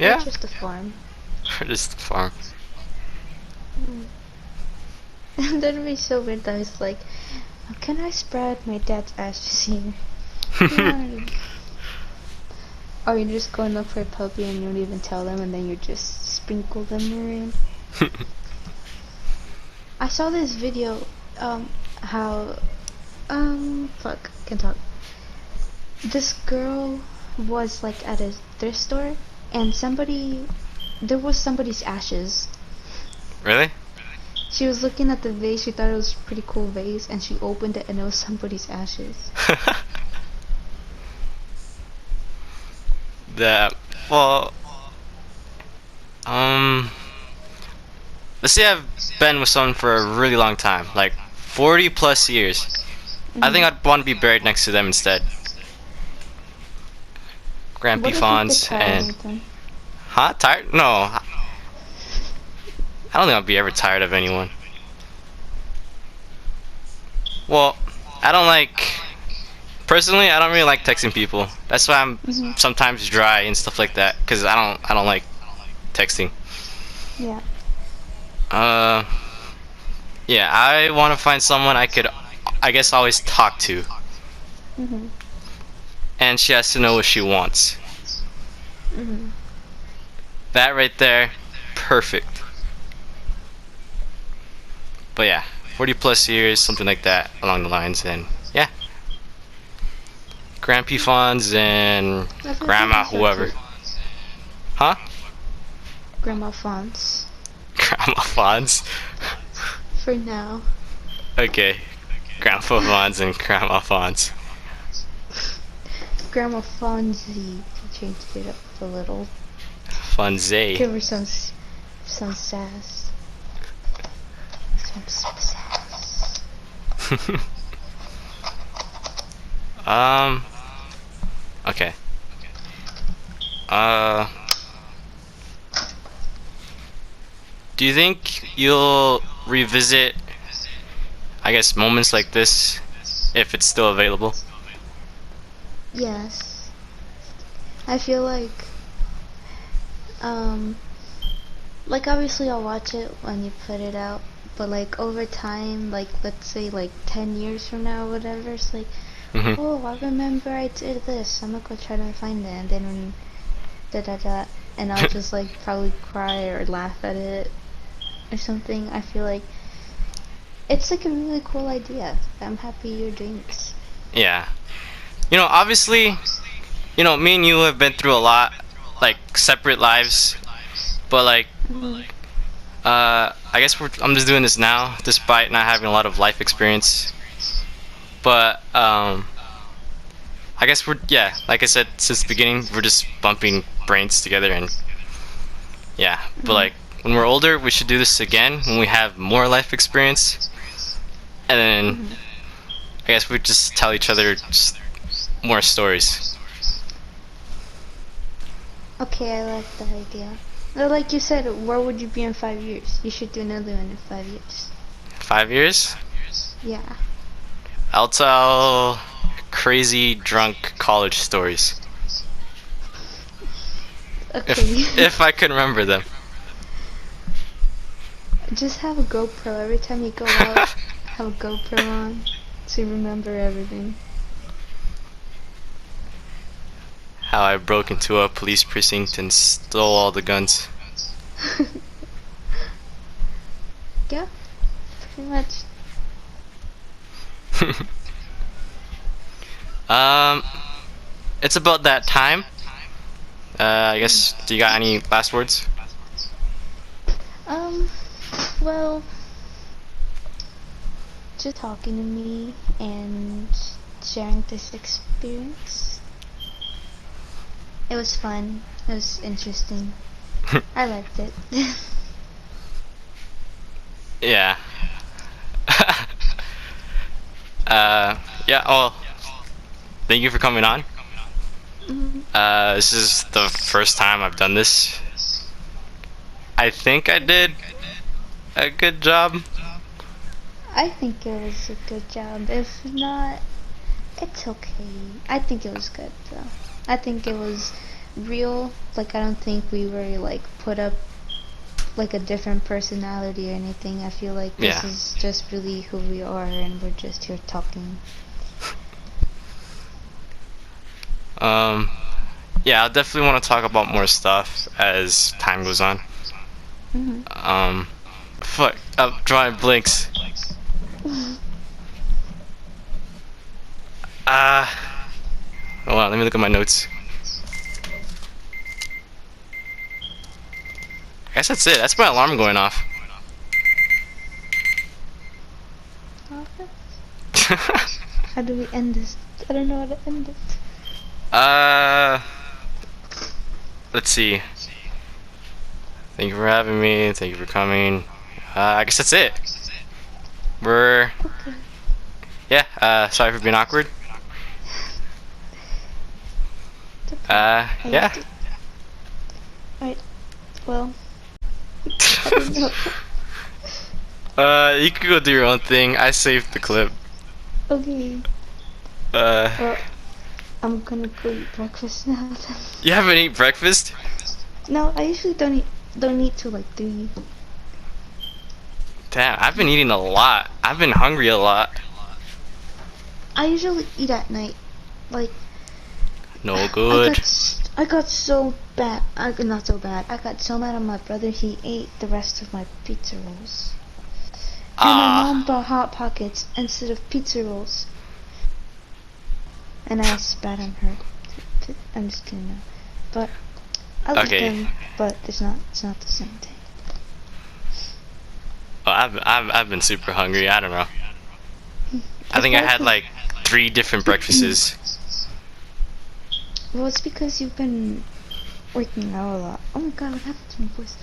[SPEAKER 1] or
[SPEAKER 2] Yeah,
[SPEAKER 1] just a farm.
[SPEAKER 2] or just the farm.
[SPEAKER 1] Mm. That'd be so weird though. It's like, can I spread my dad's ashes here? Yeah. Or you're just going up for a puppy and you don't even tell them, and then you're just sprinkle them around. I saw this video, how, fuck, can talk. This girl was like at a thrift store, and there was somebody's ashes.
[SPEAKER 2] Really?
[SPEAKER 1] She was looking at the vase, she thought it was a pretty cool vase, and she opened it and it was somebody's ashes.
[SPEAKER 2] That well, um, let's say I've been with someone for a really long time, like 40 plus years. I think
[SPEAKER 1] Mhm.
[SPEAKER 2] I'd want to be buried next to them instead. Grandpa
[SPEAKER 1] What if you get
[SPEAKER 2] Fonz
[SPEAKER 1] tired
[SPEAKER 2] and
[SPEAKER 1] of them?
[SPEAKER 2] huh? Tired? No, I don't think I'll be ever tired of anyone. Well, I don't like personally. I don't really like texting people. That's why I'm
[SPEAKER 1] Mhm.
[SPEAKER 2] sometimes dry and stuff like that. Cause I don't like texting.
[SPEAKER 1] Yeah.
[SPEAKER 2] Uh, yeah, I want to find someone I could, I guess, always talk to,
[SPEAKER 1] Mhm.
[SPEAKER 2] and she has to know what she wants.
[SPEAKER 1] Mhm.
[SPEAKER 2] That right there, perfect. But yeah, 40 plus years, something like that along the lines, and yeah, Grandpa Fonz and
[SPEAKER 1] I feel like
[SPEAKER 2] Grandma
[SPEAKER 1] you so
[SPEAKER 2] whoever.
[SPEAKER 1] cute.
[SPEAKER 2] Huh?
[SPEAKER 1] Grandma Fonts.
[SPEAKER 2] Grandma Fonz.
[SPEAKER 1] For now.
[SPEAKER 2] Okay, Grandpa Fonz and Grandma Fonz.
[SPEAKER 1] Grandma Fonzie. You changed it up a little.
[SPEAKER 2] Fonzie.
[SPEAKER 1] Give her some sass. Some sass.
[SPEAKER 2] um. Okay. Uh. Do you think you'll revisit, I guess, moments like this if it's still available?
[SPEAKER 1] Yes. I feel um, like obviously I'll watch it when you put it out, but like over time, like let's say like 10 years from now or whatever, it's like,
[SPEAKER 2] Hmm.
[SPEAKER 1] oh, I remember I did this. I'm gonna go try to find it, and then when da da da, and I'll just like probably cry or laugh at it or something. I feel like it's like a really cool idea. I'm happy you're doing this.
[SPEAKER 2] Yeah. Obviously, me and you have been through a lot, like separate lives, but like,
[SPEAKER 1] Mhm.
[SPEAKER 2] I guess I'm just doing this now, despite not having a lot of life experience. But I guess yeah, like I said since the beginning, we're just bumping brains together, and yeah. But
[SPEAKER 1] Mhm.
[SPEAKER 2] like when we're older, we should do this again when we have more life experience, and then
[SPEAKER 1] Mhm.
[SPEAKER 2] I guess we just tell each other just more stories.
[SPEAKER 1] Okay, I like that idea. Well, like you said, where would you be in 5 years? You should do another one in 5 years.
[SPEAKER 2] 5 years,
[SPEAKER 1] Yeah.
[SPEAKER 2] I'll tell crazy drunk college stories
[SPEAKER 1] Okay.
[SPEAKER 2] if I can remember them.
[SPEAKER 1] Just have a GoPro every time you go out. Have a GoPro on so you remember everything.
[SPEAKER 2] How I broke into a police precinct and stole all the guns.
[SPEAKER 1] Yeah, pretty much.
[SPEAKER 2] um, it's about that time. I
[SPEAKER 1] Mm.
[SPEAKER 2] guess. Do you got any last words?
[SPEAKER 1] Um, well, just talking to me and sharing this experience. It was fun. It was interesting. I liked it.
[SPEAKER 2] Yeah. Yeah. Well, thank you for coming on.
[SPEAKER 1] Mhm.
[SPEAKER 2] This is the first time I've done this. I think I did a good job.
[SPEAKER 1] I think it was a good job. If not, it's okay. I think it was good though. I think it was real. Like I don't think we were like put up like a different personality or anything. I feel like this
[SPEAKER 2] Yeah.
[SPEAKER 1] is just really who we are and we're just here talking.
[SPEAKER 2] Um. Yeah, I'll definitely want to talk about more stuff as time goes on. Fuck. I'm drawing blinks. Uh, Hold on. Let me look at my notes. I guess that's it. That's my alarm going off.
[SPEAKER 1] How do we end this? I don't know how to end it.
[SPEAKER 2] Let's see. Thank you for having me. Thank you for coming. I guess that's it. We're
[SPEAKER 1] Okay.
[SPEAKER 2] yeah. Sorry for being awkward.
[SPEAKER 1] It's okay.
[SPEAKER 2] Yeah.
[SPEAKER 1] Alright. Well. I don't know.
[SPEAKER 2] You can go do your own thing. I saved the clip.
[SPEAKER 1] Okay.
[SPEAKER 2] Uh,
[SPEAKER 1] Well, I'm gonna go eat breakfast now then.
[SPEAKER 2] you haven't eaten breakfast?
[SPEAKER 1] No, I usually don't eat till like 3.
[SPEAKER 2] Damn, I've been eating a lot. I've been hungry a lot.
[SPEAKER 1] I usually eat at night. Like
[SPEAKER 2] No good.
[SPEAKER 1] I got so bad. Not so bad. I got so mad at my brother. He ate the rest of my pizza rolls. And my mom bought Hot Pockets instead of pizza rolls. And I spat on her. I'm just kidding now. But I like them, but it's not the same thing.
[SPEAKER 2] Oh, I've been super hungry. I don't know. I think I had like 3 different breakfasts.
[SPEAKER 1] Well, it's because you've been working out a lot. Oh my god, what happened to my voice?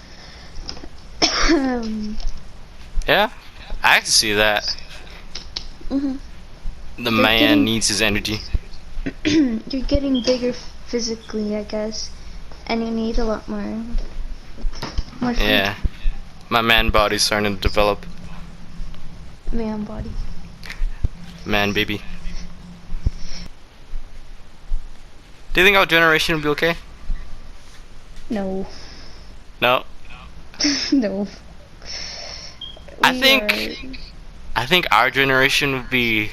[SPEAKER 2] Yeah, I can see that.
[SPEAKER 1] The
[SPEAKER 2] Man needs his energy.
[SPEAKER 1] You're getting bigger physically, I guess, and you need a lot more food.
[SPEAKER 2] Yeah, my man body's starting to develop.
[SPEAKER 1] Man body.
[SPEAKER 2] Man baby. Do you think our generation will be okay?
[SPEAKER 1] No.
[SPEAKER 2] No.
[SPEAKER 1] No.
[SPEAKER 2] I think our generation would be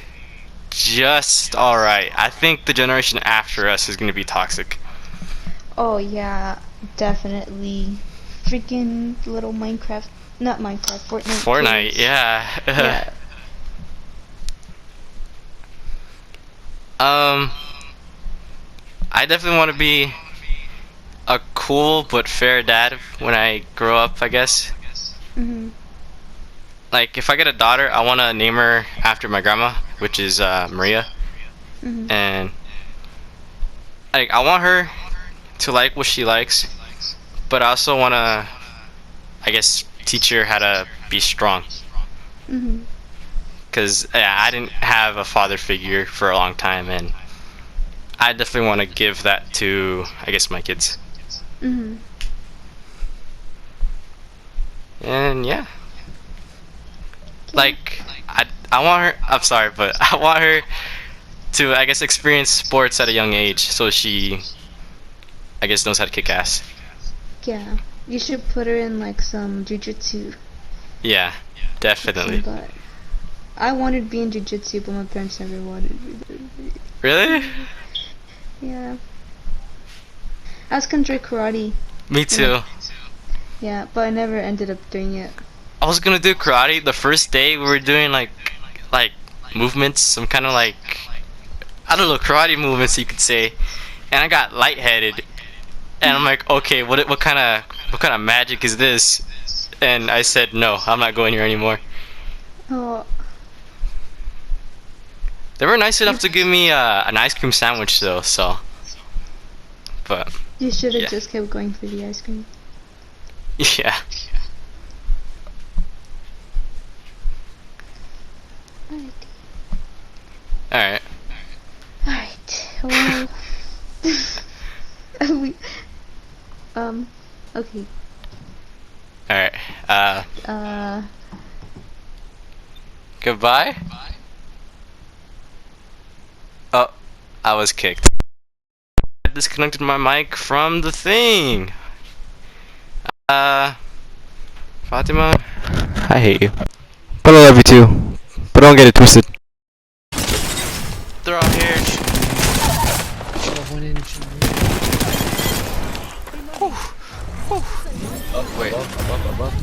[SPEAKER 2] just alright. I think the generation after us is gonna be toxic.
[SPEAKER 1] Oh yeah, definitely. Freaking little Minecraft, not Minecraft, Fortnite.
[SPEAKER 2] Fortnite,
[SPEAKER 1] kids.
[SPEAKER 2] yeah.
[SPEAKER 1] Yeah.
[SPEAKER 2] I definitely want to be a cool but fair dad when I grow up, I guess. Like, if I get a daughter, I want to name her after my grandma, which is Maria. And like, I want her to like what she likes, but I also want to, I guess, teach her how to be strong. Because yeah, I didn't have a father figure for a long time, and I definitely want to give that to, I guess, my kids. And yeah. Like, I want her, I'm sorry, but I want her to, I guess, experience sports at a young age so she, I guess, knows how to kick ass.
[SPEAKER 1] Yeah. You should put her in like some jujitsu.
[SPEAKER 2] Yeah, definitely.
[SPEAKER 1] But I wanted to be in jujitsu, but my parents never wanted me to.
[SPEAKER 2] Really?
[SPEAKER 1] Yeah. I was gonna try karate.
[SPEAKER 2] Me too.
[SPEAKER 1] Yeah, but I never ended up doing it.
[SPEAKER 2] I was gonna do karate. The first day we were doing like movements, some kind of like, I don't know, karate movements you could say, and I got lightheaded, and I'm like, okay, what kind of magic is this? And I said, no, I'm not going here anymore.
[SPEAKER 1] Oh.
[SPEAKER 2] They were nice enough to give me an ice cream sandwich though, so. But.
[SPEAKER 1] You should have
[SPEAKER 2] yeah.
[SPEAKER 1] just kept going for the ice cream.
[SPEAKER 2] Yeah. Alright.
[SPEAKER 1] Alright. Well. we. Okay.
[SPEAKER 2] Alright. Goodbye? Oh, I was kicked. I disconnected my mic from the thing. Fatima, I hate you. But I love you too. But don't get it twisted. They're all here. Oh, wait.
[SPEAKER 3] Above.